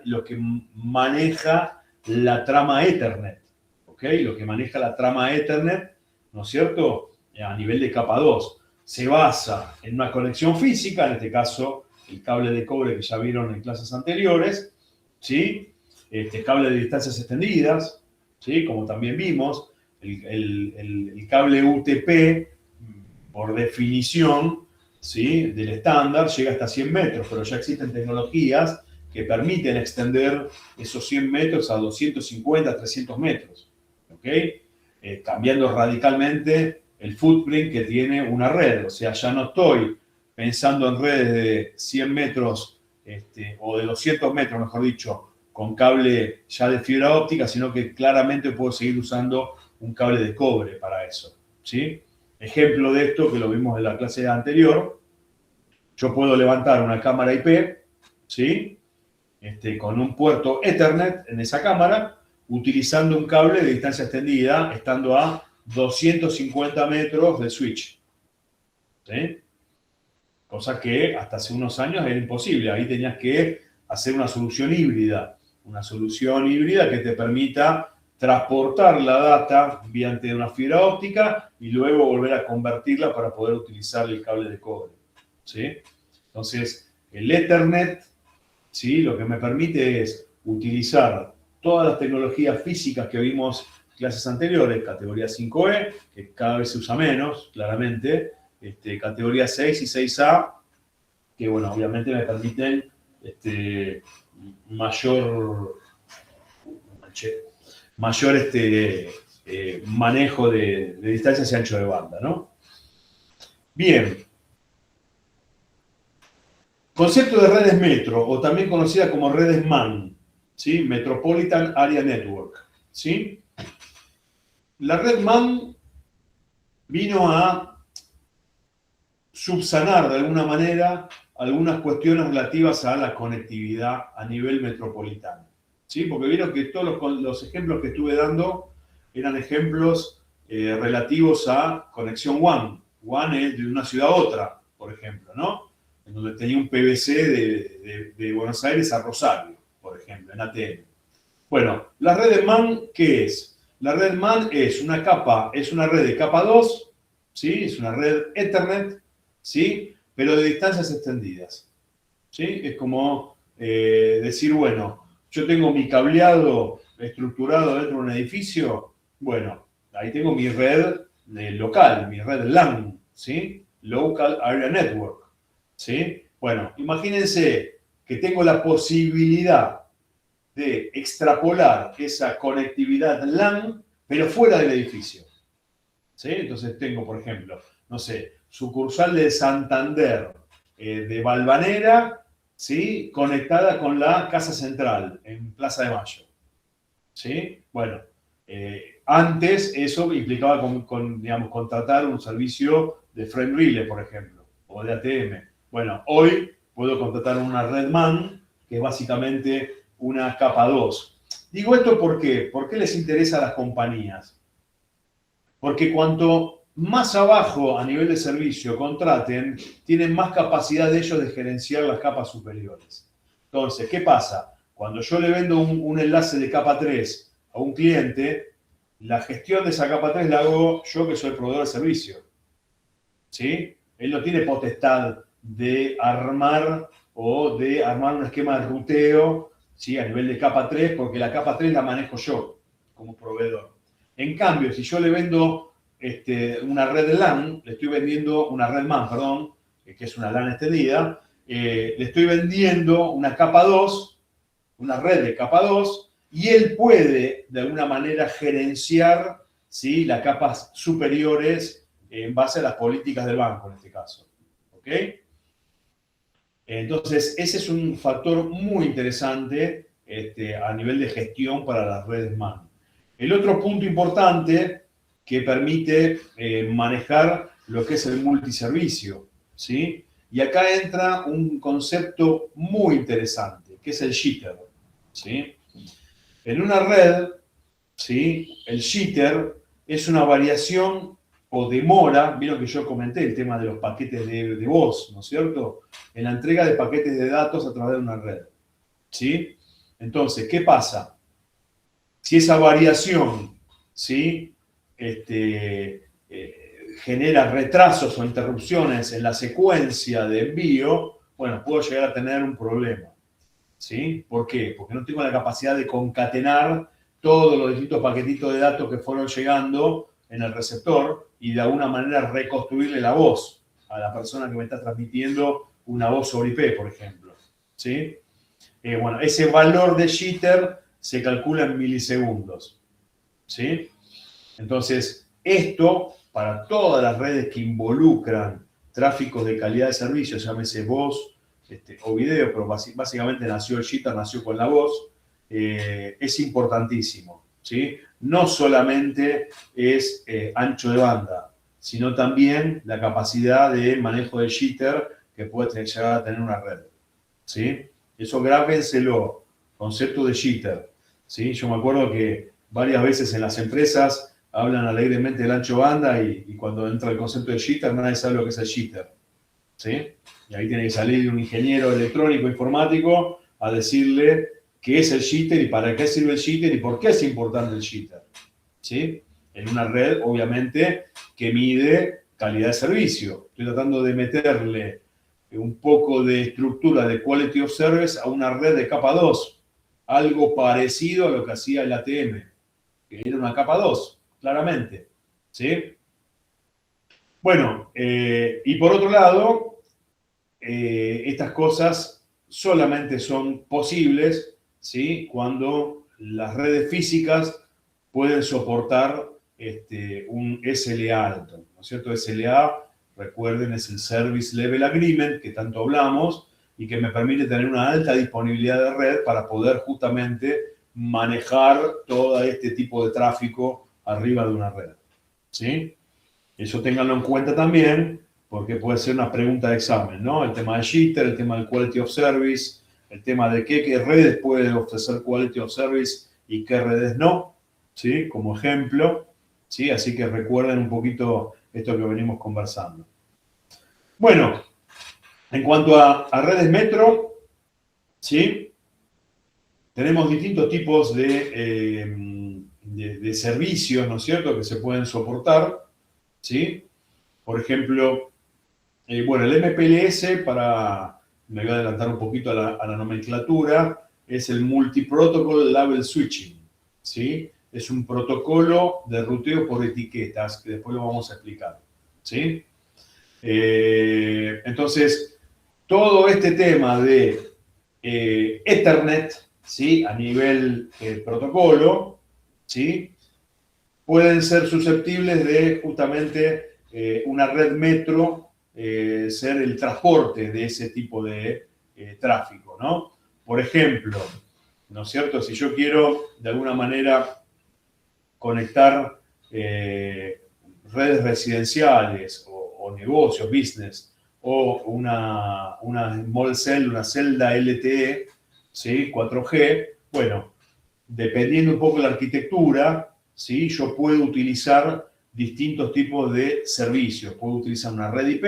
lo que maneja la trama Ethernet, ¿ok? Lo que maneja la trama Ethernet, ¿no es cierto?, a nivel de capa 2. Se basa en una conexión física, en este caso el cable de cobre que ya vieron en clases anteriores, ¿sí? Cable de distancias extendidas, ¿sí?, como también vimos, el cable UTP, por definición, ¿sí?, del estándar, llega hasta 100 metros, pero ya existen tecnologías que permiten extender esos 100 metros a 250, 300 metros, ¿ok? Cambiando radicalmente el footprint que tiene una red. O sea, ya no estoy pensando en redes de 100 metros o de 200 metros, mejor dicho, con cable ya de fibra óptica, sino que claramente puedo seguir usando un cable de cobre para eso, ¿sí? Ejemplo de esto, que lo vimos en la clase anterior, yo puedo levantar una cámara IP, ¿sí?, con un puerto Ethernet en esa cámara, utilizando un cable de distancia extendida, estando a 250 metros del switch, ¿sí? Cosa que hasta hace unos años era imposible. Ahí tenías que hacer una solución híbrida que te permita transportar la data mediante una fibra óptica y luego volver a convertirla para poder utilizar el cable de cobre, ¿sí? Entonces, el Ethernet, ¿sí?, lo que me permite es utilizar todas las tecnologías físicas que vimos en clases anteriores, categoría 5E, que cada vez se usa menos, claramente, categoría 6 y 6A, que, bueno, obviamente me permiten mayor manejo de distancias y ancho de banda, ¿no? Bien. Concepto de redes metro, o también conocida como redes MAN, ¿sí? Metropolitan Area Network, ¿sí? La red MAN vino a subsanar de alguna manera algunas cuestiones relativas a la conectividad a nivel metropolitano, ¿sí? Porque vieron que todos los ejemplos que estuve dando eran ejemplos relativos a conexión WAN. WAN es de una ciudad a otra, por ejemplo, ¿no? En donde tenía un PVC de Buenos Aires a Rosario, por ejemplo, en ATM. Bueno, la red de MAN, ¿qué es? La red MAN es una red de capa 2, ¿sí? Es una red Ethernet, ¿sí?, pero de distancias extendidas, ¿sí? Es como decir, bueno, yo tengo mi cableado estructurado dentro de un edificio, bueno, ahí tengo mi red local, mi red LAN, ¿sí? Local Area Network, ¿sí? Bueno, imagínense que tengo la posibilidad de extrapolar esa conectividad LAN, pero fuera del edificio, ¿sí? Entonces tengo, por ejemplo, no sé, sucursal de Santander, de Valvanera, ¿sí?, conectada con la Casa Central, en Plaza de Mayo, ¿sí? Bueno, antes eso implicaba digamos, contratar un servicio de frame relay, por ejemplo, o de ATM. Bueno, hoy puedo contratar una red MAN, que es básicamente una capa 2. Digo esto ¿por qué? ¿Por qué les interesa a las compañías? Porque cuanto más abajo a nivel de servicio contraten, tienen más capacidad de ellos de gerenciar las capas superiores. Entonces, ¿qué pasa? Cuando yo le vendo un enlace de capa 3 a un cliente, la gestión de esa capa 3 la hago yo, que soy el proveedor de servicio, ¿sí? Él no tiene potestad de armar un esquema de ruteo, ¿sí?, a nivel de capa 3, porque la capa 3 la manejo yo como proveedor. En cambio, si yo le vendo una red LAN, le estoy vendiendo una red MAN, perdón, que es una LAN extendida, le estoy vendiendo una capa 2, una red de capa 2, y él puede, de alguna manera, gerenciar, ¿sí?, las capas superiores en base a las políticas del banco, en este caso. ¿Ok? Entonces, ese es un factor muy interesante a nivel de gestión para las redes MAN. El otro punto importante que permite manejar lo que es el multiservicio, ¿sí? Y acá entra un concepto muy interesante, que es el jitter, ¿sí? En una red, ¿sí?, el jitter es una variación o demora, vieron que yo comenté el tema de los paquetes de voz, ¿no es cierto? En la entrega de paquetes de datos a través de una red, ¿sí? Entonces, ¿qué pasa? Si esa variación, ¿sí? Genera retrasos o interrupciones en la secuencia de envío, bueno, puedo llegar a tener un problema, ¿sí? ¿Por qué? Porque no tengo la capacidad de concatenar todos los distintos paquetitos de datos que fueron llegando en el receptor y de alguna manera reconstruirle la voz a la persona que me está transmitiendo una voz sobre IP, por ejemplo, ¿sí? Bueno, ese valor de jitter se calcula en milisegundos, ¿sí? Entonces, esto, para todas las redes que involucran tráficos de calidad de servicio, llámese voz o video, pero básicamente nació el jitter, nació con la voz, es importantísimo, ¿sí? No solamente es ancho de banda, sino también la capacidad de manejo del jitter que puede llegar a tener una red, ¿sí? Eso grábenselo, concepto de jitter, ¿sí? Yo me acuerdo que varias veces en las empresas hablan alegremente del ancho banda y cuando entra el concepto de jitter nadie sabe lo que es el jitter, ¿sí? Y ahí tiene que salir un ingeniero electrónico informático a decirle qué es el jitter y para qué sirve el jitter y por qué es importante el jitter, ¿sí? En una red, obviamente, que mide calidad de servicio. Estoy tratando de meterle un poco de estructura de Quality of Service a una red de capa 2, algo parecido a lo que hacía el ATM, que era una capa 2, claramente, ¿sí? Bueno, y por otro lado, estas cosas solamente son posibles, ¿sí? Cuando las redes físicas pueden soportar un SLA alto, ¿no es cierto? SLA, recuerden, es el Service Level Agreement que tanto hablamos y que me permite tener una alta disponibilidad de red para poder justamente manejar todo este tipo de tráfico arriba de una red, ¿sí? Eso ténganlo en cuenta también, porque puede ser una pregunta de examen, ¿no? El tema de jitter, el tema del Quality of Service, el tema de qué redes pueden ofrecer Quality of Service y qué redes no, ¿sí? Como ejemplo, ¿sí? Así que recuerden un poquito esto que venimos conversando. Bueno, en cuanto a redes metro, ¿sí? Tenemos distintos tipos de servicios, ¿no es cierto?, que se pueden soportar, ¿sí? Por ejemplo, bueno, el MPLS, me voy a adelantar un poquito a la nomenclatura, es el Multi-Protocol Label Switching, ¿sí? Es un protocolo de ruteo por etiquetas, que después lo vamos a explicar, ¿sí? Entonces, todo este tema de Ethernet, ¿sí? A nivel protocolo, ¿sí? Pueden ser susceptibles de justamente una red metro ser el transporte de ese tipo de tráfico, ¿no? Por ejemplo, ¿no es cierto? Si yo quiero de alguna manera conectar redes residenciales o negocios, business, o una small cell, una celda LTE, ¿sí? 4G, bueno, dependiendo un poco de la arquitectura, ¿sí? Yo puedo utilizar distintos tipos de servicios. Puedo utilizar una red IP,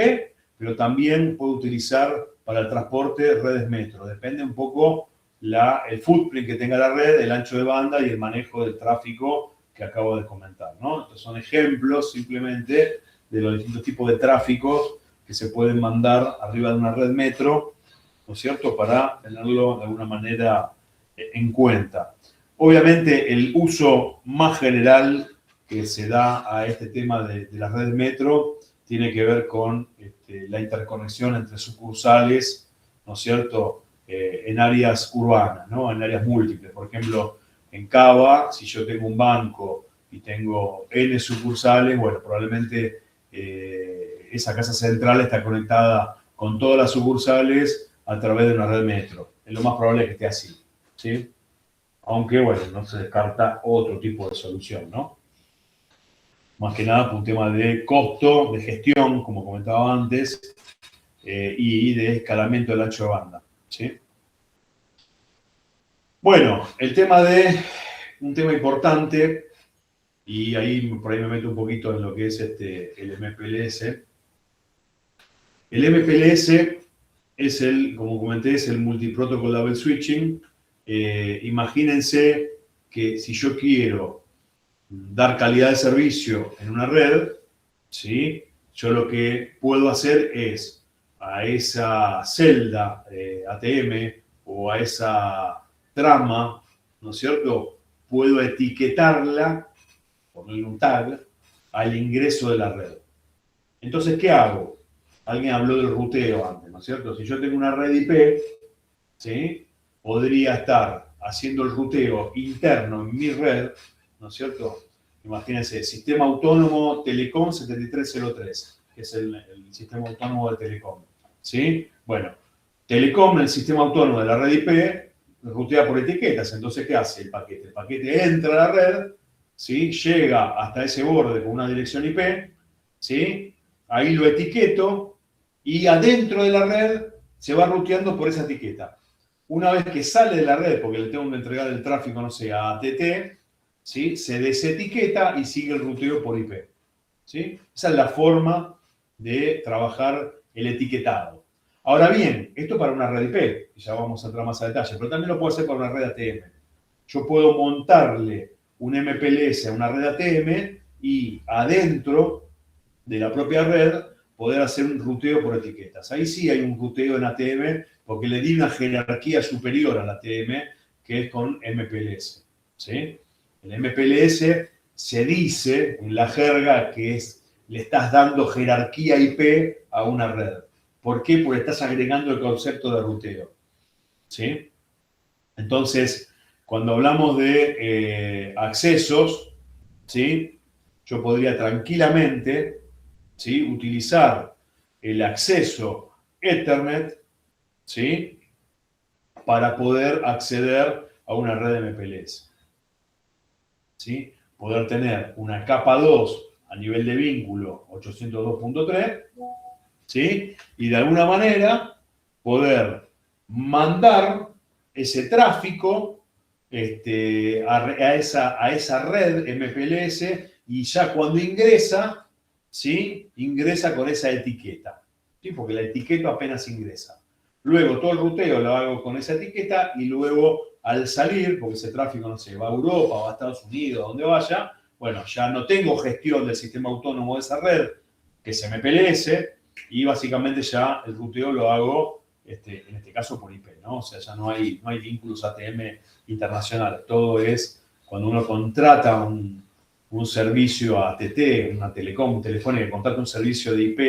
pero también puedo utilizar para el transporte redes metro. Depende un poco el footprint que tenga la red, el ancho de banda y el manejo del tráfico que acabo de comentar, ¿no? Estos son ejemplos simplemente de los distintos tipos de tráficos que se pueden mandar arriba de una red metro, ¿no es cierto?, para tenerlo de alguna manera en cuenta. Obviamente, el uso más general que se da a este tema de la red metro tiene que ver con la interconexión entre sucursales, ¿no es cierto?, en áreas urbanas, ¿no?, en áreas múltiples. Por ejemplo, en Cava, si yo tengo un banco y tengo N sucursales, bueno, probablemente esa casa central está conectada con todas las sucursales a través de una red metro. Es lo más probable que esté así, ¿sí? Aunque, bueno, no se descarta otro tipo de solución, ¿no? Más que nada por un tema de costo, de gestión, como comentaba antes, y de escalamiento del ancho de banda, ¿sí? Bueno, un tema importante y ahí por ahí me meto un poquito en lo que es el MPLS. El MPLS es como comenté, es el Multi-Protocol Level Switching. Imagínense que si yo quiero dar calidad de servicio en una red, ¿sí? Yo lo que puedo hacer es a esa celda ATM o a esa trama, ¿no es cierto? Puedo etiquetarla, ponerle un tag, al ingreso de la red. Entonces, ¿qué hago? Alguien habló del ruteo antes, ¿no es cierto? Si yo tengo una red IP, ¿sí? Podría estar haciendo el ruteo interno en mi red, ¿no es cierto? Imagínense, Sistema Autónomo Telecom 7303, que es el sistema autónomo de Telecom, ¿sí? Bueno, Telecom, el sistema autónomo de la red IP, rutea por etiquetas. Entonces, ¿qué hace el paquete? El paquete entra a la red, ¿sí? Llega hasta ese borde con una dirección IP, ¿sí? Ahí lo etiqueto y adentro de la red se va ruteando por esa etiqueta. Una vez que sale de la red, porque le tengo que entregar el tráfico, no sé, a ATT, ¿sí? Se desetiqueta y sigue el ruteo por IP, ¿sí? Esa es la forma de trabajar el etiquetado. Ahora bien, esto para una red IP, y ya vamos a entrar más a detalle, pero también lo puedo hacer para una red ATM. Yo puedo montarle un MPLS a una red ATM y adentro de la propia red poder hacer un ruteo por etiquetas. Ahí sí hay un ruteo en ATM porque le di una jerarquía superior al ATM que es con MPLS, ¿sí? El MPLS se dice en la jerga que le estás dando jerarquía IP a una red. ¿Por qué? Porque estás agregando el concepto de ruteo, ¿sí? Entonces, cuando hablamos de accesos, ¿sí? Yo podría tranquilamente, ¿sí? Utilizar el acceso Ethernet, ¿sí? Para poder acceder a una red MPLS, ¿sí? Poder tener una capa 2 a nivel de vínculo 802.3, ¿sí? Y de alguna manera poder mandar ese tráfico a esa red MPLS y ya cuando ingresa, ¿sí? Ingresa con esa etiqueta, ¿sí? Porque la etiqueta apenas ingresa. Luego todo el ruteo lo hago con esa etiqueta y luego al salir, porque ese tráfico, no sé, va a Europa, va a Estados Unidos, a donde vaya, bueno, ya no tengo gestión del sistema autónomo de esa red, que es MPLS, y básicamente ya el ruteo lo hago, en este caso por IP, ¿no? O sea, ya no hay vínculos ATM internacionales. Todo es cuando uno contrata un servicio a ATT, una telecom, telefónica, contrata un servicio de IP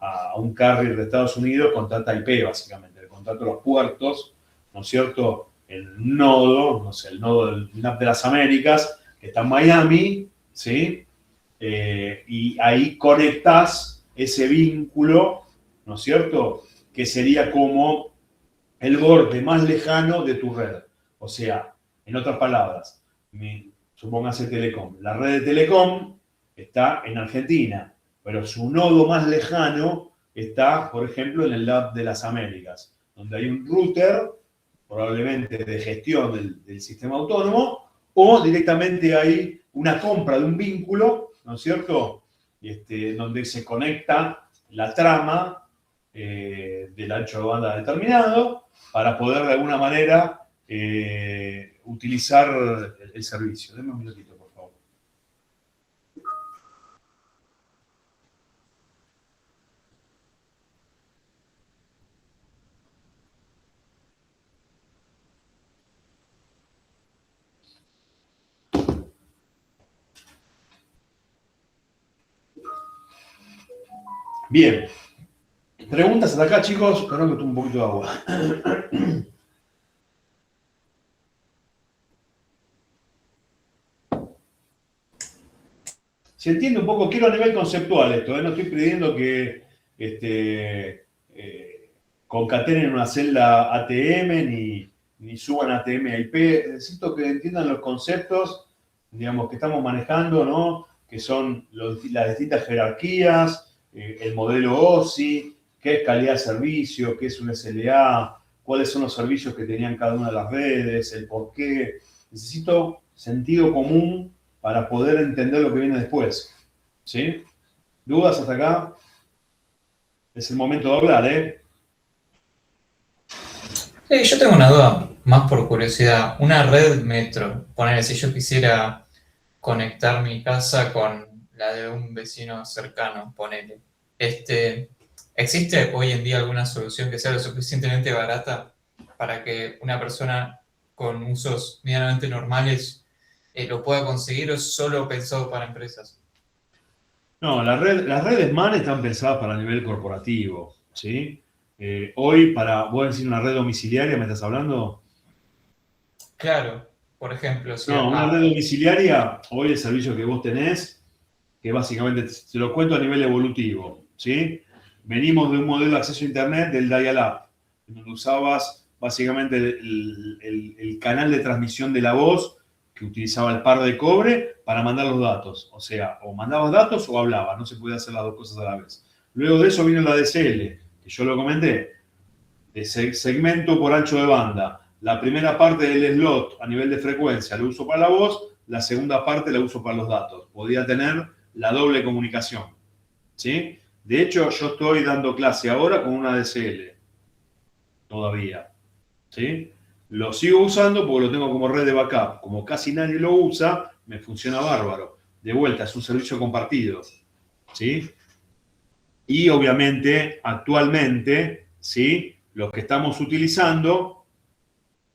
a un carrier de Estados Unidos, contrata IP básicamente, le contrata los puertos, ¿no es cierto? El nodo, no sé, el nodo del NAP de las Américas, que está en Miami, ¿sí? Y ahí conectás ese vínculo, ¿no es cierto? Que sería como el borde más lejano de tu red. O sea, en otras palabras, supóngase Telecom. La red de Telecom está en Argentina, pero su nodo más lejano está, por ejemplo, en el NAP de las Américas, donde hay un router, probablemente de gestión del sistema autónomo, o directamente hay una compra de un vínculo, ¿no es cierto?, donde se conecta la trama del ancho de banda determinado para poder de alguna manera utilizar el servicio. Denme un minutito, por favor. Bien. Preguntas hasta acá, chicos. Perdón que tomo un poquito de agua. Se entiende un poco, quiero a nivel conceptual esto, no estoy pidiendo que concatenen una celda ATM ni suban ATM a IP. Necesito que entiendan los conceptos, digamos, que estamos manejando, ¿no? Que son las distintas jerarquías, el modelo OSI, qué es calidad de servicio, qué es un SLA, cuáles son los servicios que tenían cada una de las redes, el por qué. Necesito sentido común para poder entender lo que viene después. ¿Sí? ¿Dudas hasta acá? Es el momento de hablar, ¿eh? Yo tengo una duda, más por curiosidad. Una red metro, poner si yo quisiera conectar mi casa con la de un vecino cercano, ponele. ¿Existe hoy en día alguna solución que sea lo suficientemente barata para que una persona con usos medianamente normales lo pueda conseguir, o es solo pensado para empresas? No, las redes MAN están pensadas para nivel corporativo, ¿sí? Hoy, vos decir una red domiciliaria, ¿me estás hablando? Claro, por ejemplo, si No, una red domiciliaria, hoy el servicio que vos tenés, que básicamente, te lo cuento a nivel evolutivo, ¿sí? Venimos de un modelo de acceso a Internet del dial-up, donde usabas básicamente el canal de transmisión de la voz, que utilizaba el par de cobre para mandar los datos. O sea, o mandabas datos o hablabas, no se podía hacer las dos cosas a la vez. Luego de eso vino la DSL, que yo lo comenté, de segmento por ancho de banda. La primera parte del slot a nivel de frecuencia lo uso para la voz, la segunda parte la uso para los datos. Podía tener la doble comunicación, ¿sí? De hecho, yo estoy dando clase ahora con una DSL, todavía, ¿sí? Lo sigo usando porque lo tengo como red de backup. Como casi nadie lo usa, me funciona bárbaro. De vuelta, es un servicio compartido, ¿sí? Y obviamente, actualmente, ¿sí? Lo que estamos utilizando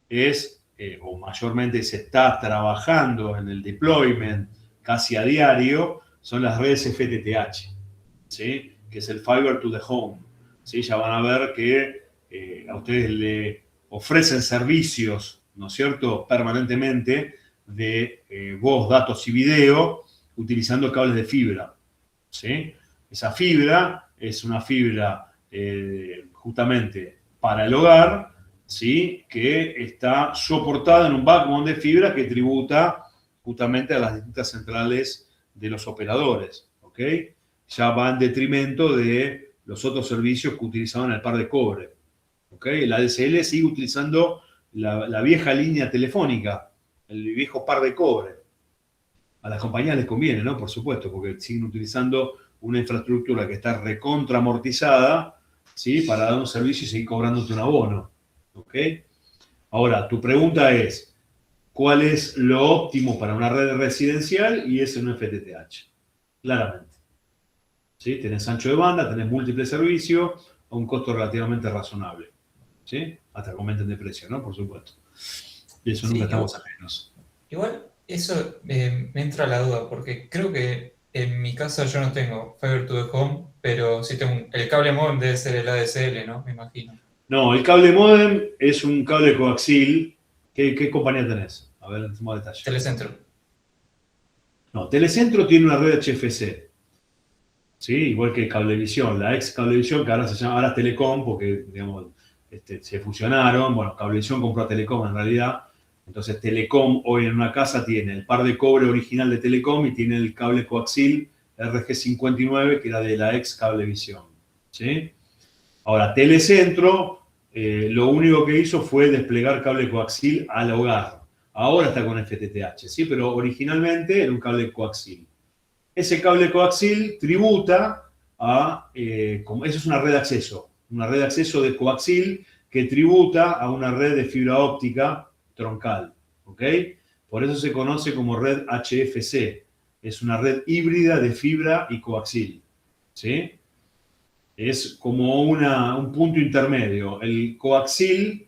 es, o mayormente se está trabajando en el deployment casi a diario, son las redes FTTH, ¿sí? Que es el Fiber to the Home, ¿sí? Ya van a ver que a ustedes le ofrecen servicios, ¿no es cierto?, permanentemente de voz, datos y video utilizando cables de fibra, ¿sí? Esa fibra es una fibra justamente para el hogar, ¿sí? Que está soportada en un backbone de fibra que tributa justamente a las distintas centrales de los operadores, ¿ok? Ya va en detrimento de los otros servicios que utilizaban el par de cobre, ¿ok? La ADSL sigue utilizando la vieja línea telefónica, el viejo par de cobre. A las compañías les conviene, ¿no? Por supuesto, porque siguen utilizando una infraestructura que está recontra amortizada, ¿sí? Para dar un servicio y seguir cobrándote un abono, ¿ok? Ahora, tu pregunta es, ¿cuál es lo óptimo para una red residencial? Y es un FTTH, claramente. ¿Sí? Tenés ancho de banda, tenés múltiples servicios a un costo relativamente razonable, ¿sí? Hasta que aumenten de precio, ¿no? Por supuesto. Y eso nunca estamos ajenos. Igual, eso me entra la duda, porque creo que en mi casa yo no tengo Fiber to the Home, pero sí tengo el cable modem, debe ser el ADSL, ¿no? Me imagino. No, el cable modem es un cable coaxil. ¿Qué compañía tenés? A ver, en más detalle. Telecentro. No, Telecentro tiene una red HFC. ¿Sí? Igual que Cablevisión, la ex Cablevisión, que ahora se llama, ahora es Telecom, porque digamos, se fusionaron. Bueno, Cablevisión compró a Telecom en realidad. Entonces Telecom hoy en una casa tiene el par de cobre original de Telecom y tiene el cable coaxil RG59, que era de la ex Cablevisión, ¿sí? Ahora, Telecentro lo único que hizo fue desplegar cable coaxil al hogar. Ahora está con FTTH, ¿sí? Pero originalmente era un cable coaxil. Ese cable coaxil tributa a, eso es una red de acceso de coaxil que tributa a una red de fibra óptica troncal, ¿ok? Por eso se conoce como red HFC. Es una red híbrida de fibra y coaxil, ¿sí? Es como un punto intermedio. El coaxil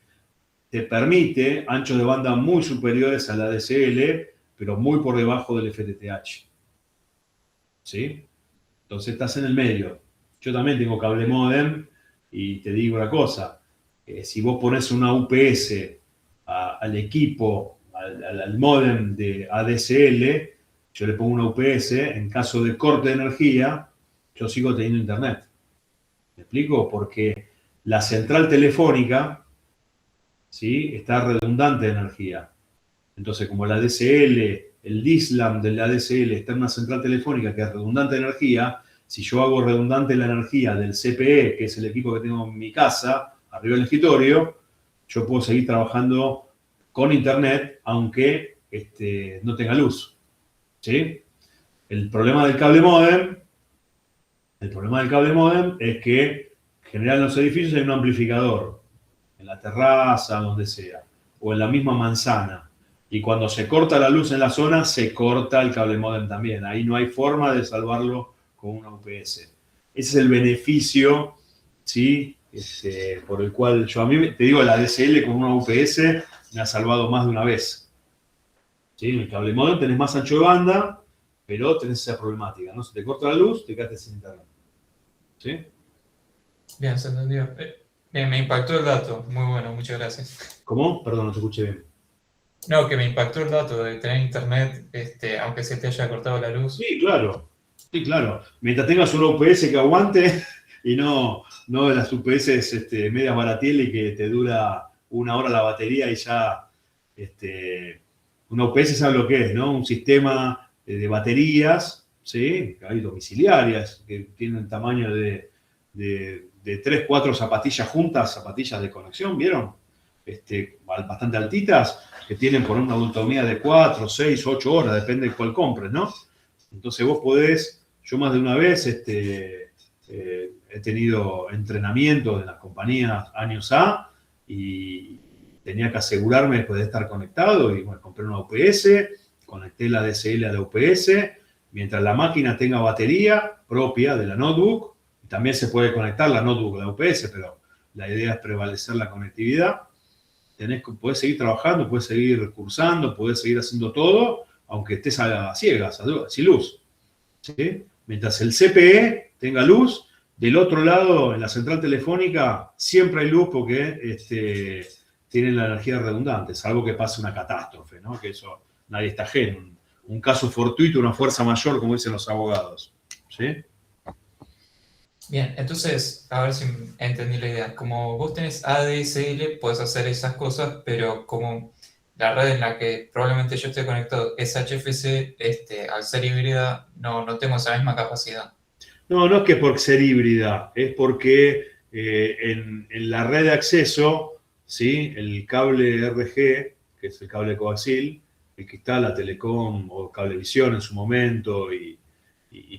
te permite anchos de banda muy superiores a la DSL, pero muy por debajo del FTTH, ¿sí? Entonces estás en el medio. Yo también tengo cable modem y te digo una cosa. Si vos pones una UPS al equipo, al modem de ADSL, yo le pongo una UPS, en caso de corte de energía, yo sigo teniendo internet. ¿Me explico? Porque la central telefónica, ¿sí? Está redundante de energía. Entonces, como la DSL, el DISLAM de la DSL está en una central telefónica que es redundante de energía, si yo hago redundante la energía del CPE, que es el equipo que tengo en mi casa, arriba del escritorio, yo puedo seguir trabajando con internet, aunque no tenga luz, ¿Sí? El problema del cable módem es que en general en los edificios hay un amplificador, en la terraza, donde sea, o en la misma manzana. Y cuando se corta la luz en la zona, se corta el cable módem también. Ahí no hay forma de salvarlo con una UPS. Ese es el beneficio, ¿sí? Por el cual yo a mí, te digo, la DSL con una UPS me ha salvado más de una vez. ¿Sí? En el cable módem tenés más ancho de banda, pero tenés esa problemática, ¿no? Si te corta la luz, te quedaste sin internet. ¿Sí? Bien, se entendió. Bien, me impactó el dato. Muy bueno, muchas gracias. ¿Cómo? Perdón, no te escuché bien. No, que me impactó el dato de tener internet, aunque se te haya cortado la luz. Sí, claro. Sí, claro. Mientras tengas una UPS que aguante y no de las UPS medias baratieles y que te dura 1 hora la batería y ya una UPS sabe lo que es, ¿no? Un sistema de baterías, ¿sí? Hay domiciliarias que tienen el tamaño de 3, 4 zapatillas juntas, zapatillas de conexión, ¿vieron? Bastante altitas, que tienen por una autonomía de 4, 6, 8 horas, depende de cuál compres, ¿no? Entonces vos podés, yo más de una vez he tenido entrenamiento en las compañías años A y tenía que asegurarme después de estar conectado y bueno, compré una UPS, conecté la DSL a la UPS, mientras la máquina tenga batería propia de la notebook, también se puede conectar la notebook a la UPS, pero la idea es prevalecer la conectividad. Podés seguir trabajando, podés seguir cursando, podés seguir haciendo todo, aunque estés a ciegas, sin luz. ¿Sí? Mientras el CPE tenga luz, del otro lado, en la central telefónica, siempre hay luz porque tienen la energía redundante, salvo que pase una catástrofe, ¿no? Que eso nadie está ajeno. Un caso fortuito, una fuerza mayor, como dicen los abogados. ¿Sí? Bien, entonces, a ver si entendí la idea. Como vos tenés ADSL, podés hacer esas cosas, pero como la red en la que probablemente yo esté conectado es HFC, al ser híbrida, no tengo esa misma capacidad. No es que por ser híbrida, es porque en la red de acceso, ¿sí? El cable RG, que es el cable coaxil, el que está la Telecom o Cablevisión en su momento y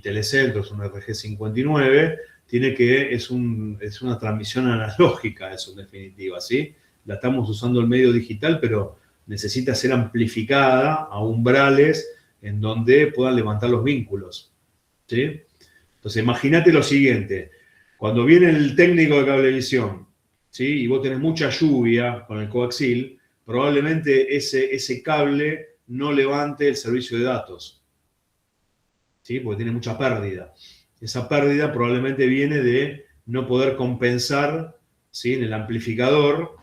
Telecentro, es un RG59, es una transmisión analógica, eso en definitiva, ¿sí? La estamos usando el medio digital, pero necesita ser amplificada a umbrales en donde puedan levantar los vínculos, ¿sí? Entonces, imagínate lo siguiente, cuando viene el técnico de Cablevisión, ¿sí? Y vos tenés mucha lluvia con el coaxil, probablemente ese cable no levante el servicio de datos, ¿sí? Porque tiene mucha pérdida. Esa pérdida probablemente viene de no poder compensar, ¿sí? En el amplificador,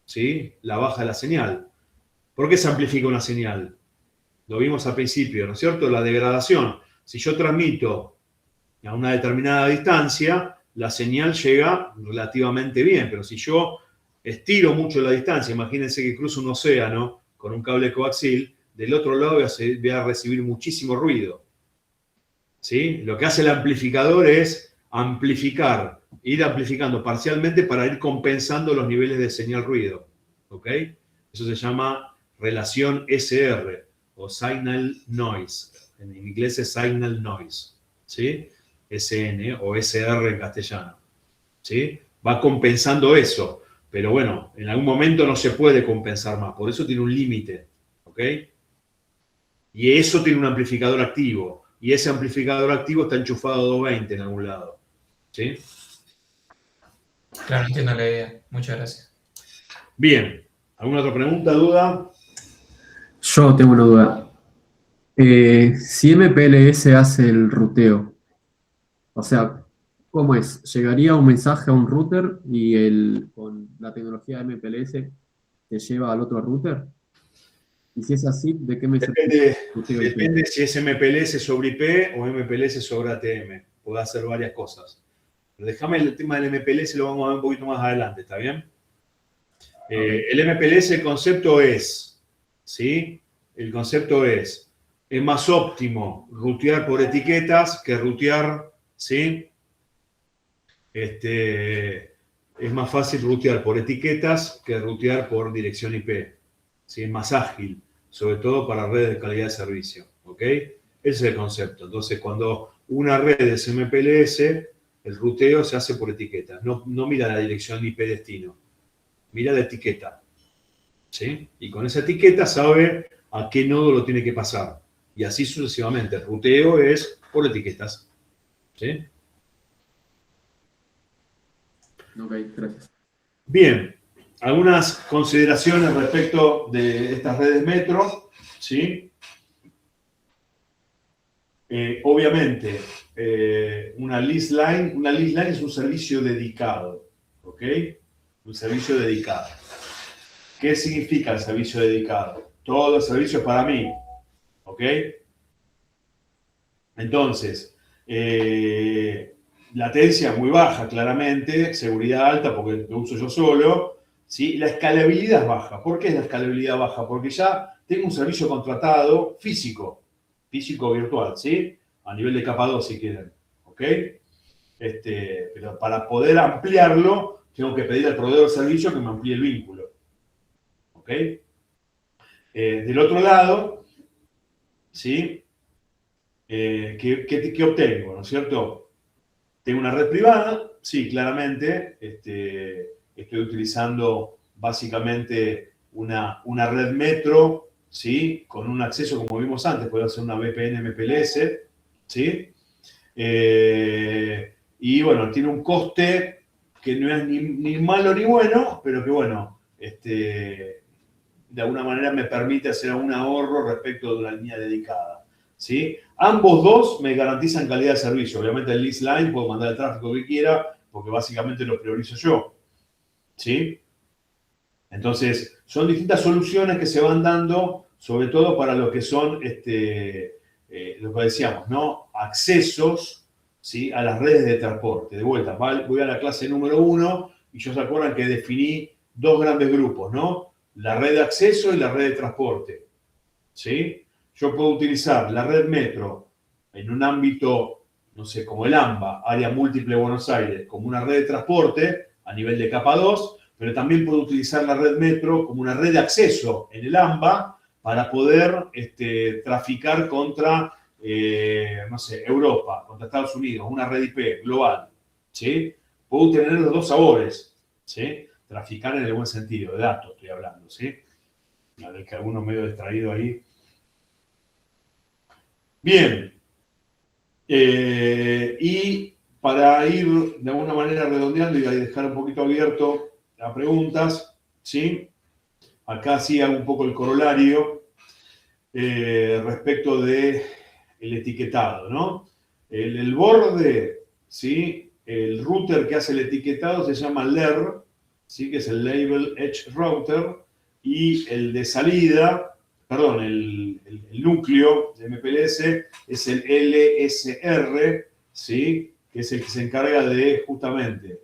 ¿sí? La baja de la señal. ¿Por qué se amplifica una señal? Lo vimos al principio, ¿no es cierto? La degradación. Si yo transmito a una determinada distancia, la señal llega relativamente bien, pero si yo estiro mucho la distancia, imagínense que cruzo un océano con un cable coaxil, del otro lado voy a recibir muchísimo ruido. ¿Sí? Lo que hace el amplificador es amplificar, ir amplificando parcialmente para ir compensando los niveles de señal ruido. ¿Ok? Eso se llama relación SR o Signal Noise. En inglés es Signal Noise. ¿Sí? SN o SR en castellano. ¿Sí? Va compensando eso. Pero bueno, en algún momento no se puede compensar más. Por eso tiene un límite. ¿Ok? Y eso tiene un amplificador activo. Y ese amplificador activo está enchufado a 220 en algún lado. ¿Sí? Claro, entiendo la idea. Muchas gracias. Bien. ¿Alguna otra pregunta, duda? Yo tengo una duda. Si MPLS hace el ruteo, o sea, ¿cómo es? ¿Llegaría un mensaje a un router y con la tecnología de MPLS te lleva al otro router? Y si es así, ¿de qué me Depende si es MPLS sobre IP o MPLS sobre ATM. Puede hacer varias cosas. Pero déjame el tema del MPLS, lo vamos a ver un poquito más adelante, ¿está bien? Okay. El MPLS, el concepto es, ¿sí? El concepto es más óptimo rutear por etiquetas que rutear, ¿sí? Es más fácil rutear por etiquetas que rutear por dirección IP. ¿Sí? Es más ágil, sobre todo para redes de calidad de servicio. ¿Ok? Ese es el concepto. Entonces, cuando una red es MPLS, el ruteo se hace por etiqueta. No mira la dirección IP destino, mira la etiqueta. ¿Sí? Y con esa etiqueta sabe a qué nodo lo tiene que pasar. Y así sucesivamente. El ruteo es por etiquetas. ¿Sí? Ok, gracias. Bien, algunas consideraciones respecto de estas redes metro, ¿sí? Obviamente, una lease line es un servicio dedicado, ¿ok? Un servicio dedicado. ¿Qué significa el servicio dedicado? Todo el servicio es para mí, ¿ok? Entonces, latencia muy baja, claramente, seguridad alta porque lo uso yo solo, ¿sí? La escalabilidad es baja. ¿Por qué es la escalabilidad baja? Porque ya tengo un servicio contratado físico virtual, ¿sí? A nivel de capa 2 si quieren, ¿ok? Pero para poder ampliarlo, tengo que pedir al proveedor de servicio que me amplíe el vínculo, ¿ok? Del otro lado, ¿sí? ¿Qué obtengo? ¿No es cierto? Tengo una red privada, sí, claramente. Estoy utilizando básicamente una red metro, ¿sí? Con un acceso, como vimos antes, puede ser una VPN MPLS, ¿sí? Y bueno, tiene un coste que no es ni malo ni bueno, pero que bueno, de alguna manera me permite hacer un ahorro respecto de una línea dedicada, ¿sí? Ambos dos me garantizan calidad de servicio. Obviamente el lease line puedo mandar el tráfico que quiera porque básicamente lo priorizo yo, ¿sí? Entonces, son distintas soluciones que se van dando, sobre todo para lo que son, lo que decíamos, ¿no? Accesos, ¿sí? A las redes de transporte. De vuelta, voy a la clase número 1 y yo se acuerdan que definí dos grandes grupos, ¿no? La red de acceso y la red de transporte, ¿sí? Yo puedo utilizar la red metro en un ámbito, no sé, como el AMBA, Área Múltiple Buenos Aires, como una red de transporte a nivel de capa 2, pero también puedo utilizar la red metro como una red de acceso en el AMBA para poder traficar contra, no sé, Europa, contra Estados Unidos, una red IP global, ¿sí? Puedo tener los dos sabores, ¿sí? Traficar en el buen sentido, de datos estoy hablando, ¿sí? A ver que alguno medio distraído ahí. Bien. Y para ir de alguna manera redondeando y dejar un poquito abierto las preguntas, ¿sí? Acá sí hago un poco el corolario respecto del etiquetado, ¿no? El borde, ¿sí? El router que hace el etiquetado se llama LER, ¿sí? Que es el Label Edge Router, y el de salida, perdón, el núcleo de MPLS es el LSR, ¿sí? Que es el que se encarga de justamente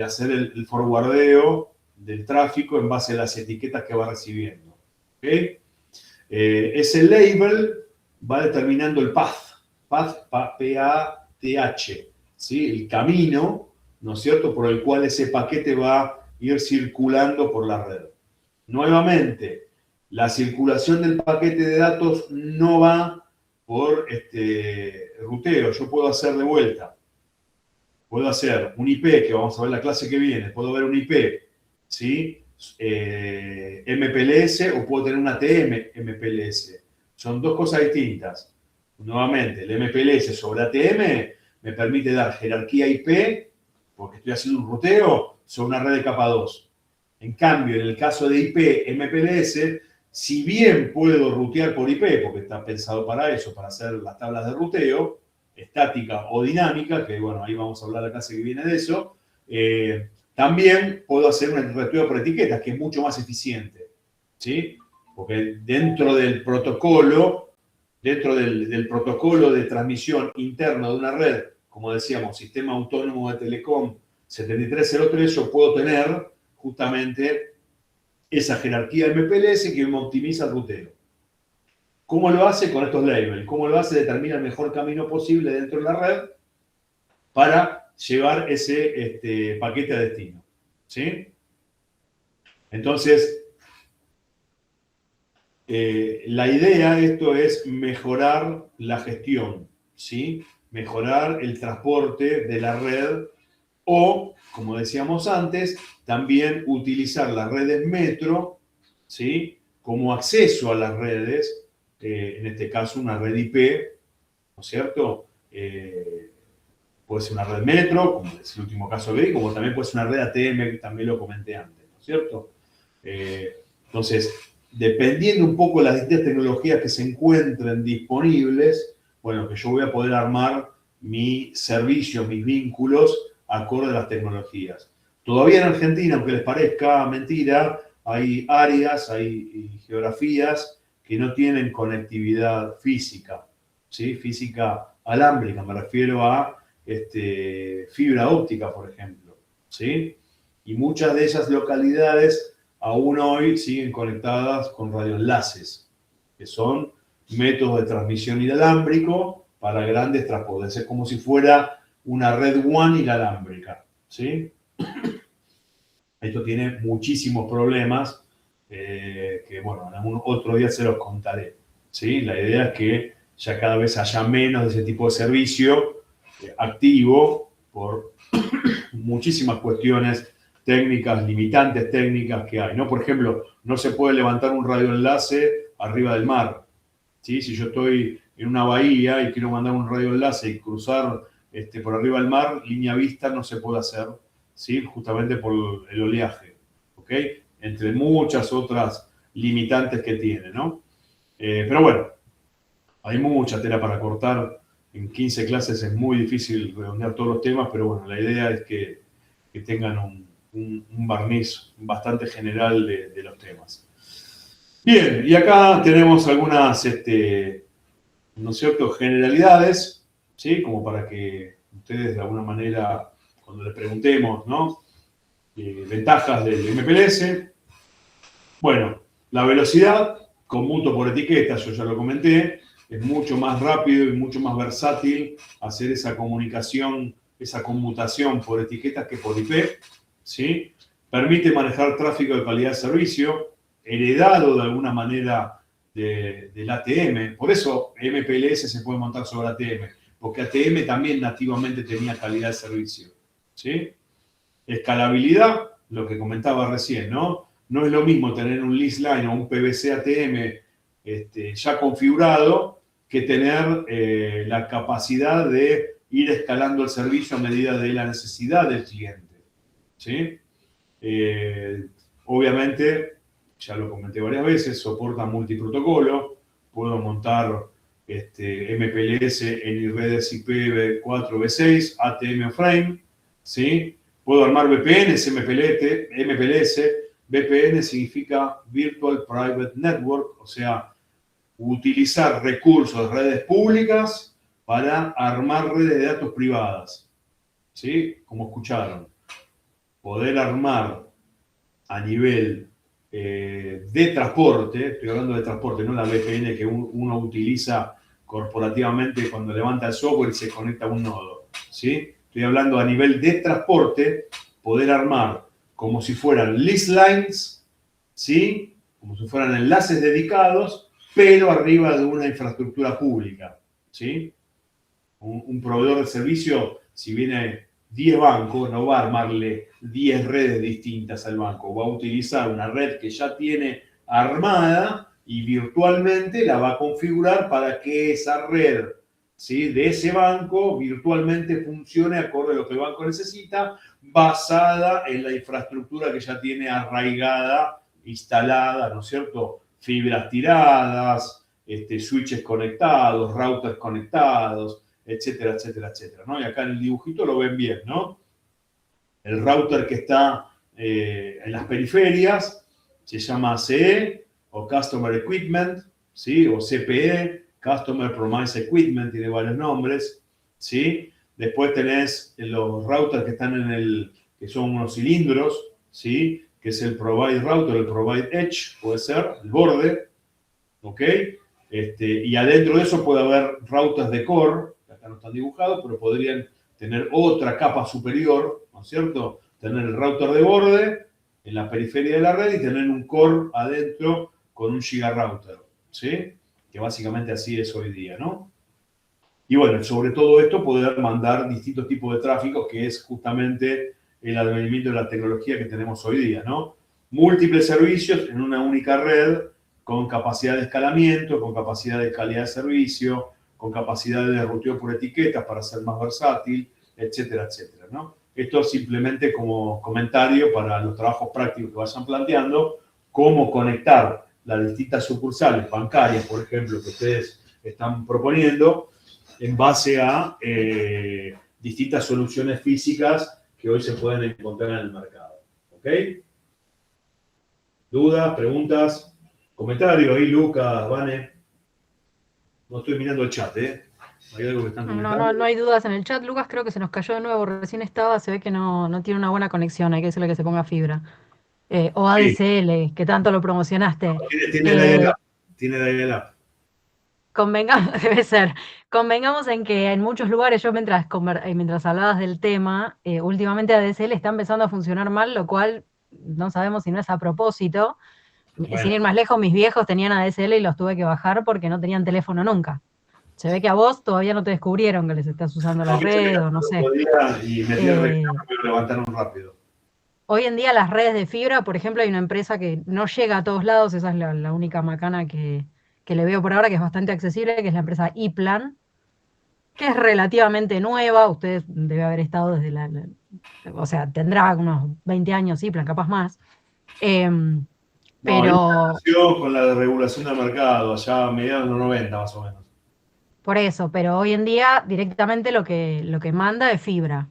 hacer el forwardeo del tráfico en base a las etiquetas que va recibiendo. ¿Okay? Ese label va determinando el path, P-A-T-H, ¿sí? El camino, ¿no es cierto?, por el cual ese paquete va a ir circulando por la red. Nuevamente, la circulación del paquete de datos no va por ruteo. Yo puedo hacer de vuelta. Puedo hacer un IP, que vamos a ver la clase que viene. Puedo ver un IP, ¿sí? MPLS o puedo tener una ATM MPLS. Son dos cosas distintas. Nuevamente, el MPLS sobre ATM me permite dar jerarquía IP, porque estoy haciendo un ruteo, sobre una red de capa 2. En cambio, en el caso de IP MPLS, si bien puedo rutear por IP, porque está pensado para eso, para hacer las tablas de ruteo, estática o dinámica, que bueno, ahí vamos a hablar la clase que viene de eso, también puedo hacer un ruteo por etiquetas, que es mucho más eficiente, ¿sí? Porque dentro del protocolo de transmisión interno de una red, como decíamos, Sistema Autónomo de Telecom 7303, yo puedo tener justamente esa jerarquía de MPLS que me optimiza el ruteo. ¿Cómo lo hace? Con estos labels. ¿Cómo lo hace? Determina el mejor camino posible dentro de la red para llevar ese paquete a destino. ¿Sí? Entonces, la idea de esto es mejorar la gestión, ¿sí? Mejorar el transporte de la red o, como decíamos antes, también utilizar las redes metro, ¿sí? Como acceso a las redes, en este caso una red IP, ¿no es cierto? Puede ser una red metro, como es el último caso que vi, como también puede ser una red ATM, que también lo comenté antes, ¿no es cierto? Entonces, dependiendo un poco de las distintas tecnologías que se encuentren disponibles, bueno, que yo voy a poder armar mi servicio, mis vínculos, acorde a las tecnologías. Todavía en Argentina, aunque les parezca mentira, hay áreas, hay geografías que no tienen conectividad física, ¿sí? Física alámbrica, me refiero a fibra óptica, por ejemplo, ¿sí? Y muchas de esas localidades aún hoy siguen conectadas con radioenlaces, que son métodos de transmisión inalámbrico para grandes transportes. Es como si fuera una red WAN inalámbrica, ¿sí? Esto tiene muchísimos problemas que, bueno, en algún otro día se los contaré, ¿sí? La idea es que ya cada vez haya menos de ese tipo de servicio activo por muchísimas cuestiones técnicas, limitantes técnicas que hay, ¿no? Por ejemplo, no se puede levantar un radioenlace arriba del mar, ¿sí? Si yo estoy en una bahía y quiero mandar un radioenlace y cruzar por arriba del mar, línea vista no se puede hacer, ¿sí? Justamente por el oleaje, ¿ok? Entre muchas otras limitantes que tiene, ¿no? Pero bueno, hay mucha tela para cortar. En 15 clases es muy difícil redondear todos los temas, pero bueno, la idea es que tengan un barniz bastante general de los temas. Bien, y acá tenemos algunas, ¿no es cierto?, generalidades, ¿sí? Como para que ustedes de alguna manera, cuando les preguntemos, ¿no? Ventajas del MPLS. Bueno, la velocidad, conmuto por etiquetas, yo ya lo comenté, es mucho más rápido y mucho más versátil hacer esa comunicación, esa conmutación por etiquetas que por IP, ¿sí? Permite manejar tráfico de calidad de servicio, heredado de alguna manera del ATM. Por eso MPLS se puede montar sobre ATM, porque ATM también nativamente tenía calidad de servicio, ¿sí? Escalabilidad, lo que comentaba recién, ¿no? No es lo mismo tener un lease line o un PVC ATM ya configurado que tener la capacidad de ir escalando el servicio a medida de la necesidad del cliente, ¿sí? Obviamente, ya lo comenté varias veces, soporta multiprotocolo, puedo montar MPLS en redes IP 4 V6, ATM frame, ¿sí? Puedo armar VPNs, MPLS. VPN significa Virtual Private Network, o sea, utilizar recursos de redes públicas para armar redes de datos privadas, ¿sí? Como escucharon, poder armar a nivel de transporte, estoy hablando de transporte, no la VPN que uno utiliza corporativamente cuando levanta el software y se conecta a un nodo, ¿sí? Estoy hablando a nivel de transporte, poder armar como si fueran lease lines, ¿sí? Como si fueran enlaces dedicados, pero arriba de una infraestructura pública, ¿sí? Un proveedor de servicio, si viene 10 bancos, no va a armarle 10 redes distintas al banco, va a utilizar una red que ya tiene armada y virtualmente la va a configurar para que esa red, ¿sí?, de ese banco virtualmente funcione acorde a lo que el banco necesita, basada en la infraestructura que ya tiene arraigada, instalada, ¿no es cierto? Fibras tiradas, switches conectados, routers conectados, etcétera, etcétera, etcétera, ¿no? Y acá en el dibujito lo ven bien, ¿no? El router que está en las periferias se llama CE o Customer Equipment, ¿sí? O CPE, Customer Premise Equipment, tiene varios nombres, ¿sí? Después tenés los routers que están que son unos cilindros, ¿sí? Que es el Provide Router, el Provide Edge, puede ser, el borde, ¿ok? Y adentro de eso puede haber routers de core, que acá no están dibujados, pero podrían tener otra capa superior, ¿no es cierto? Tener el router de borde en la periferia de la red y tener un core adentro con un giga router, ¿sí? Que básicamente así es hoy día, ¿no? Y bueno, sobre todo esto poder mandar distintos tipos de tráfico, que es justamente el advenimiento de la tecnología que tenemos hoy día, ¿no? Múltiples servicios en una única red, con capacidad de escalamiento, con capacidad de calidad de servicio, con capacidad de ruteo por etiquetas para ser más versátil, etcétera, etcétera, ¿no? Esto es simplemente como comentario para los trabajos prácticos que vayan planteando, cómo conectar las distintas sucursales bancarias, por ejemplo, que ustedes están proponiendo, en base a distintas soluciones físicas que hoy se pueden encontrar en el mercado. ¿Ok? ¿Dudas, preguntas, comentarios? Ahí, Lucas, Vane. No estoy mirando el chat, ¿eh? ¿Hay algo que están comentando? No hay dudas en el chat. Lucas creo que se nos cayó de nuevo, recién estaba, se ve que no tiene una buena conexión, hay que decirle que se ponga fibra. O Sí. ADSL, que tanto lo promocionaste. Tiene dial-up. Tiene dial-up. Convengamos, debe ser. Convengamos en que en muchos lugares, yo mientras hablabas del tema, últimamente ADSL está empezando a funcionar mal, lo cual no sabemos si no es a propósito. Bueno. Sin ir más lejos, mis viejos tenían ADSL y los tuve que bajar porque no tenían teléfono nunca. Se ve que a vos todavía no te descubrieron que les estás usando la red o no sé. Y metí el reclamo y lo levantaron rápido. Hoy en día las redes de fibra, por ejemplo, hay una empresa que no llega a todos lados, esa es la única macana que le veo por ahora, que es bastante accesible, que es la empresa iPlan, que es relativamente nueva, usted debe haber estado desde o sea, tendrá unos 20 años iPlan, capaz más. Pero nació con la regulación del mercado, allá a mediados de los 90 más o menos. por eso, pero hoy en día directamente lo que manda es fibra.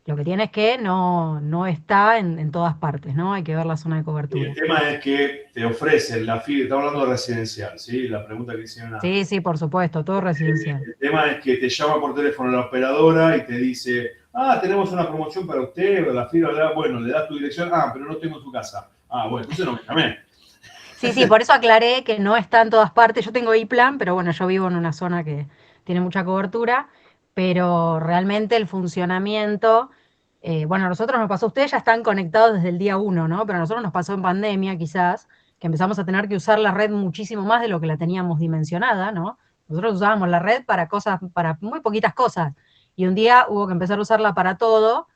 Lo que tiene es que no está en todas partes, ¿no? Hay que ver la zona de Y cobertura. el tema es que te ofrecen la fibra, estamos hablando de residencial, ¿sí? La pregunta que hicieron antes. Sí, por supuesto, todo residencial. El tema es que te llama por teléfono la operadora y te dice, tenemos una promoción para usted, la fibra, bueno, le das tu dirección, pero no tengo en tu casa. Bueno, entonces no me llamé. Sí, por eso aclaré que no está en todas partes. Yo tengo iPlan, pero bueno, yo vivo en una zona que tiene mucha cobertura, pero realmente el funcionamiento, bueno, a nosotros nos pasó, ustedes ya están conectados desde el día 1, ¿no? Pero a nosotros nos pasó en pandemia quizás, que empezamos a tener que usar la red muchísimo más de lo que la teníamos dimensionada, ¿no? Nosotros usábamos la red para muy poquitas cosas, y un día hubo que empezar a usarla para todo,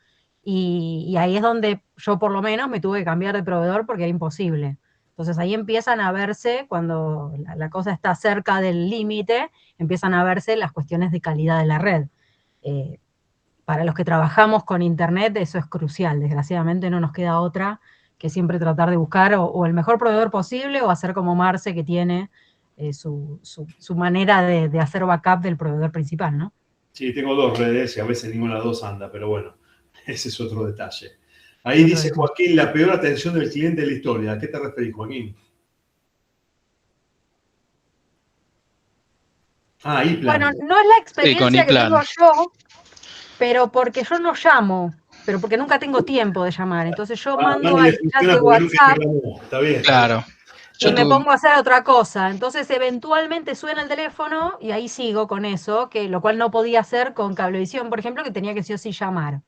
y ahí es donde yo por lo menos me tuve que cambiar de proveedor porque era imposible. Entonces ahí empiezan a verse, cuando la cosa está cerca del límite, empiezan a verse las cuestiones de calidad de la red. Para los que trabajamos con Internet eso es crucial, desgraciadamente no nos queda otra que siempre tratar de buscar o el mejor proveedor posible o hacer como Marce, que tiene su manera de hacer backup del proveedor principal, ¿no? Sí, tengo 2 redes y a veces ninguna de las 2 anda, pero bueno, ese es otro detalle. Ahí dice Joaquín, la peor atención del cliente de la historia. ¿A qué te referís, Joaquín? iPlan. Bueno, no es la experiencia que tengo yo, pero porque yo no llamo, pero porque nunca tengo tiempo de llamar. Entonces yo mando al chat de WhatsApp. Está bien. Claro. Y me pongo a hacer otra cosa. Entonces eventualmente suena el teléfono y ahí sigo con eso, lo cual no podía hacer con Cablevisión, por ejemplo, que tenía que sí o sí llamar.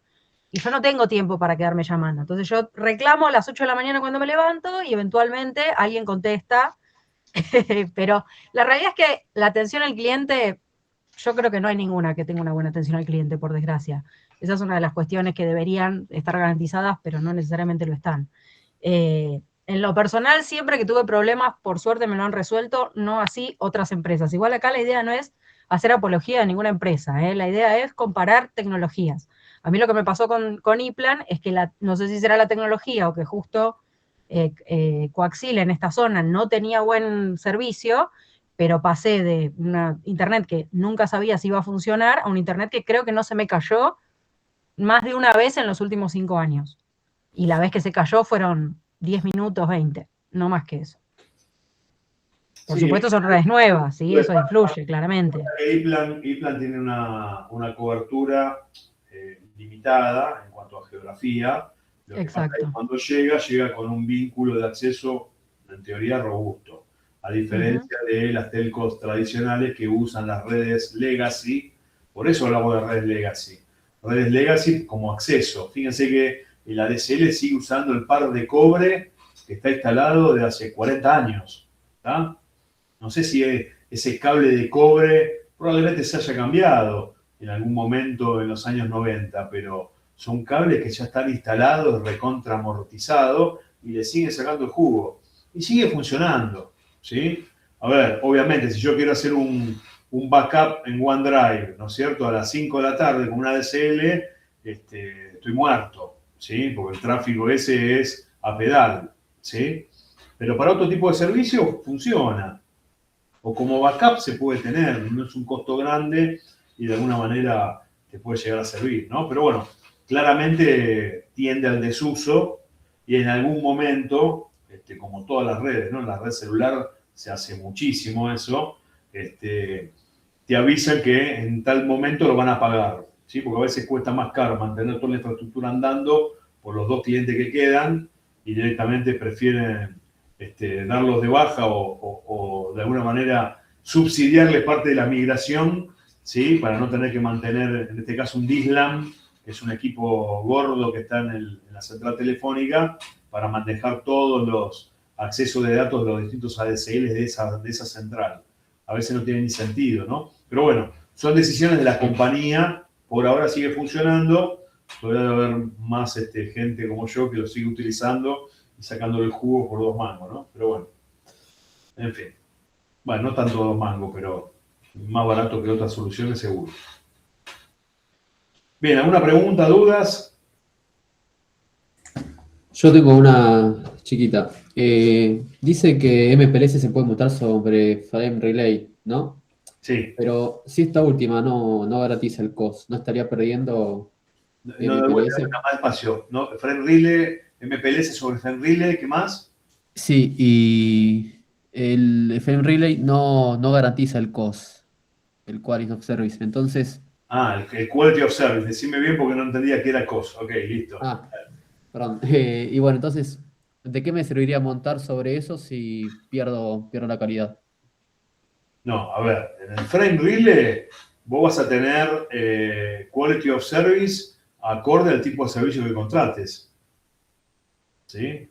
Y yo no tengo tiempo para quedarme llamando. Entonces yo reclamo a las 8 de la mañana cuando me levanto y eventualmente alguien contesta. Pero la realidad es que la atención al cliente, yo creo que no hay ninguna que tenga una buena atención al cliente, por desgracia. Esa es una de las cuestiones que deberían estar garantizadas, pero no necesariamente lo están. En lo personal, siempre que tuve problemas, por suerte me lo han resuelto, no así otras empresas. Igual acá la idea no es hacer apología de ninguna empresa, la idea es comparar tecnologías. A mí lo que me pasó con iPlan es que no sé si será la tecnología o que justo Coaxil en esta zona no tenía buen servicio, pero pasé de una internet que nunca sabía si iba a funcionar a una internet que creo que no se me cayó más de una vez en los últimos 5 años. Y la vez que se cayó fueron 10 minutos, 20, no más que eso. Por supuesto son redes nuevas, ¿sí? Eso influye, claramente. iPlan tiene una cobertura limitada en cuanto a geografía. Lo que pasa es que cuando llega con un vínculo de acceso, en teoría, robusto. A diferencia de las telcos tradicionales que usan las redes legacy. Por eso hablamos de redes legacy. Redes legacy como acceso. Fíjense que el ADSL sigue usando el par de cobre que está instalado desde hace 40 años. ¿Está? No sé si ese cable de cobre probablemente se haya cambiado en algún momento en los años 90, pero son cables que ya están instalados, recontra amortizados, y le siguen sacando el jugo. Y sigue funcionando, ¿sí? A ver, obviamente, si yo quiero hacer un backup en OneDrive, ¿no es cierto? A las 5 de la tarde con una DSL, estoy muerto, ¿sí? Porque el tráfico ese es a pedal, ¿sí? Pero para otro tipo de servicio funciona. O como backup se puede tener, no es un costo grande y de alguna manera te puede llegar a servir, ¿no? Pero bueno, claramente tiende al desuso y en algún momento, como todas las redes, ¿no? En la red celular se hace muchísimo eso, te avisan que en tal momento lo van a pagar, ¿sí? Porque a veces cuesta más caro mantener toda la infraestructura andando por los 2 clientes que quedan y directamente prefieren darlos de baja o de alguna manera subsidiarles parte de la migración, ¿sí? Para no tener que mantener, en este caso, un DSLAM, que es un equipo gordo que está en la central telefónica, para manejar todos los accesos de datos de los distintos ADSL de esa central. A veces no tiene ni sentido, ¿no? Pero bueno, son decisiones de la compañía, por ahora sigue funcionando, todavía debe haber más gente como yo que lo sigue utilizando y sacándole el jugo por 2 mangos, ¿no? Pero bueno, en fin. Bueno, no tanto 2 mangos, pero más barato que otras soluciones seguro. Bien, ¿alguna pregunta, dudas? Yo tengo una chiquita. Dice que MPLS se puede montar sobre Frame Relay, ¿no? Sí. Pero si esta última no garantiza el COS, ¿no estaría perdiendo No, de vuelta, MPLS? más despacio. ¿No? Frame Relay, MPLS sobre Frame Relay, ¿qué más? Sí, y el Frame Relay no garantiza el COS, el Quality of Service. Entonces, El Quality of Service. Decime bien porque no entendía qué era COS. Ok, listo. perdón. Y bueno, entonces, ¿de qué me serviría montar sobre eso si pierdo la calidad? No, a ver, en el Frame Relay vos vas a tener Quality of Service acorde al tipo de servicio que contrates. ¿Sí?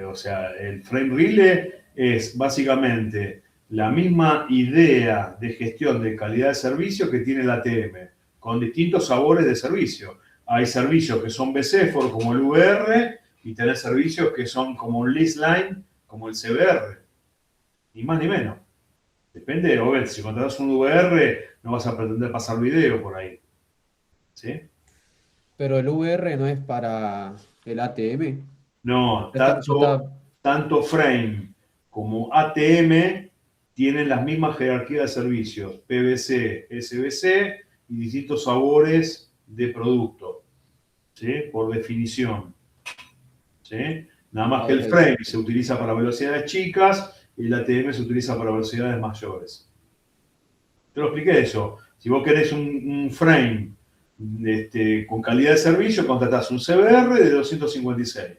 O sea, el Frame Relay es básicamente la misma idea de gestión de calidad de servicio que tiene el ATM, con distintos sabores de servicio. Hay servicios que son BCFOR, como el VR, y tenés servicios que son como un leaseline, como el CBR. Ni más ni menos. Depende de, obviamente, si contratas un VR, no vas a pretender pasar video por ahí. ¿Sí? Pero el VR no es para el ATM. No, Ya está. tanto Frame como ATM tienen las mismas jerarquías de servicios, PVC, SVC y distintos sabores de producto, ¿sí? Por definición. ¿Sí? Nada más que el Frame se utiliza para velocidades chicas y el ATM se utiliza para velocidades mayores. Te lo expliqué eso. Si vos querés un Frame con calidad de servicio, contratás un CBR de 256.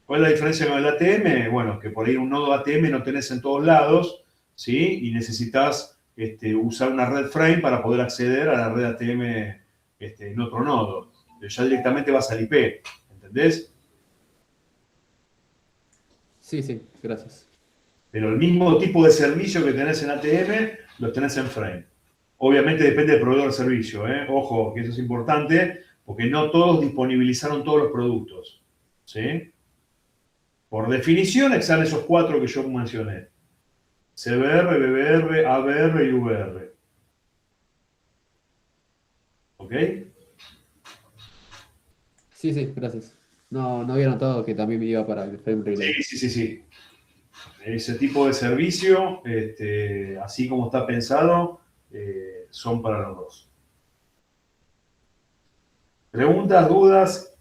¿Cuál es la diferencia con el ATM? Bueno, que por ahí un nodo ATM no tenés en todos lados, ¿sí? Y necesitas usar una red Frame para poder acceder a la red ATM en otro nodo. Pero ya directamente vas al IP, ¿entendés? Sí, gracias. Pero el mismo tipo de servicio que tenés en ATM, los tenés en Frame. Obviamente depende del proveedor de servicio, ¿eh? Ojo, que eso es importante, porque no todos disponibilizaron todos los productos, ¿sí? Por definición, están esos 4 que yo mencioné. CBR, BBR, ABR y VR. ¿Ok? Sí, gracias. No había notado que también me iba para el Frame Relay. Sí. Ese tipo de servicio, así como está pensado, son para los dos. ¿Preguntas, dudas?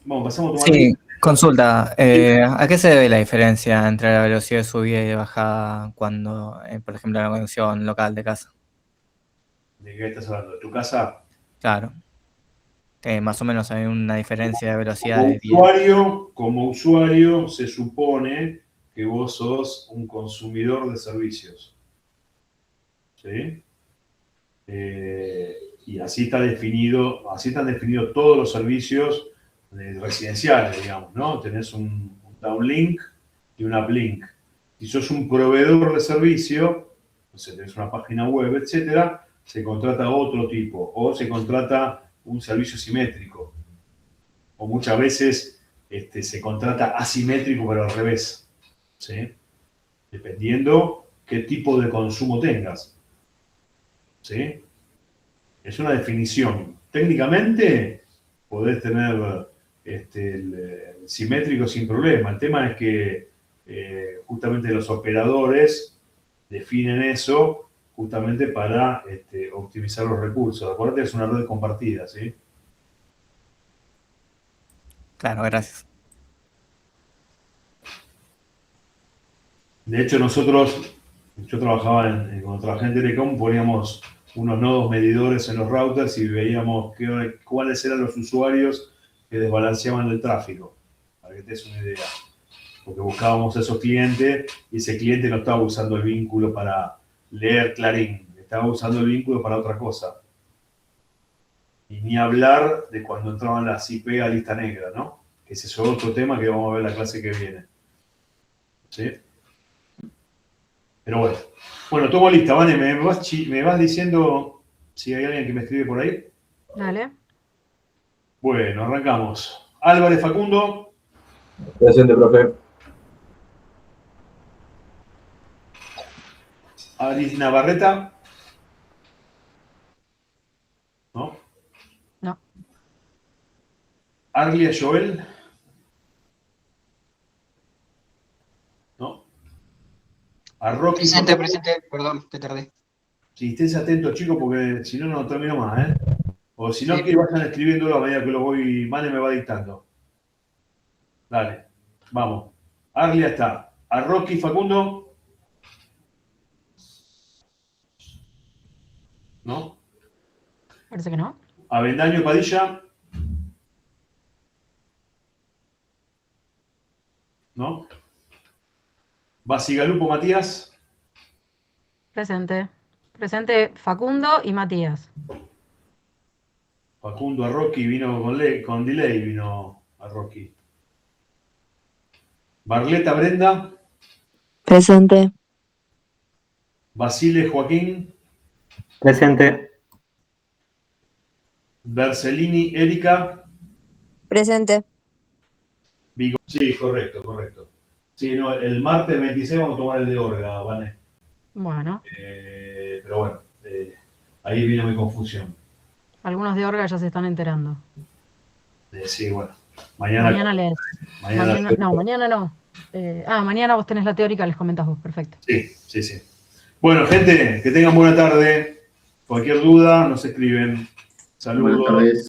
Bueno, pasamos a tomar. Sí, consulta. ¿A qué se debe la diferencia entre la velocidad de subida y de bajada cuando, por ejemplo, en la conexión local de casa? ¿De qué estás hablando? ¿De tu casa? Claro. Más o menos hay una diferencia de velocidad Como de 10. Como usuario, se supone que vos sos un consumidor de servicios. ¿Sí? Y así están definidos todos los servicios residenciales, digamos, ¿no? Tenés un downlink y un uplink. Si sos un proveedor de servicio, no sé, tenés una página web, etcétera, se contrata otro tipo, o se contrata un servicio simétrico, o muchas veces se contrata asimétrico, pero al revés, ¿sí? Dependiendo qué tipo de consumo tengas, ¿sí? Es una definición. Técnicamente podés tener el simétrico sin problema. El tema es que justamente los operadores definen eso justamente para optimizar los recursos. Acuérdate que es una red compartida, ¿sí? Claro, gracias. De hecho, yo trabajaba cuando trabajé en Telecom, poníamos unos nodos medidores en los routers y veíamos cuáles eran los usuarios que desbalanceaban el tráfico, para que te des una idea. Porque buscábamos a esos clientes y ese cliente no estaba usando el vínculo para leer Clarín, estaba usando el vínculo para otra cosa. Y ni hablar de cuando entraban las IP a lista negra, ¿no? Que ese es otro tema que vamos a ver en la clase que viene. ¿Sí? Pero bueno. Bueno, tomo lista, Vane, ¿me vas diciendo si hay alguien que me escribe por ahí? Dale. Bueno, arrancamos. Álvarez Facundo. Presente, profe. Aris Navarreta. ¿No? No. Arlia Joel. ¿No? A Rocky. Presente, perdón, te tardé. Si estés atento, chicos, porque si no, no termino más, ¿eh? O si no, Sí. que vayan escribiéndolo a medida que lo voy, Mane me va dictando. Dale, vamos. Arlia está. A Rocky Facundo. ¿No? Parece que no. Avendaño Padilla. ¿No? Basigalupo Matías. Presente. Presente Facundo y Matías. Facundo a Rocky vino con delay, vino a Rocky. Barleta Brenda. Presente. Basile Joaquín. Presente. Bercellini Erika. Presente. Sí, correcto. Sí, no, el martes 26 vamos a tomar el de Orga, ¿vale? Bueno, Pero bueno, ahí viene mi confusión. algunos de Orga ya se están enterando. Sí, bueno. Mañana lees. Mañana no. Mañana vos tenés la teórica, les comentas vos. Perfecto. Sí. Bueno, gente, que tengan buena tarde. Cualquier duda, nos escriben. Saludos. Buenas tardes.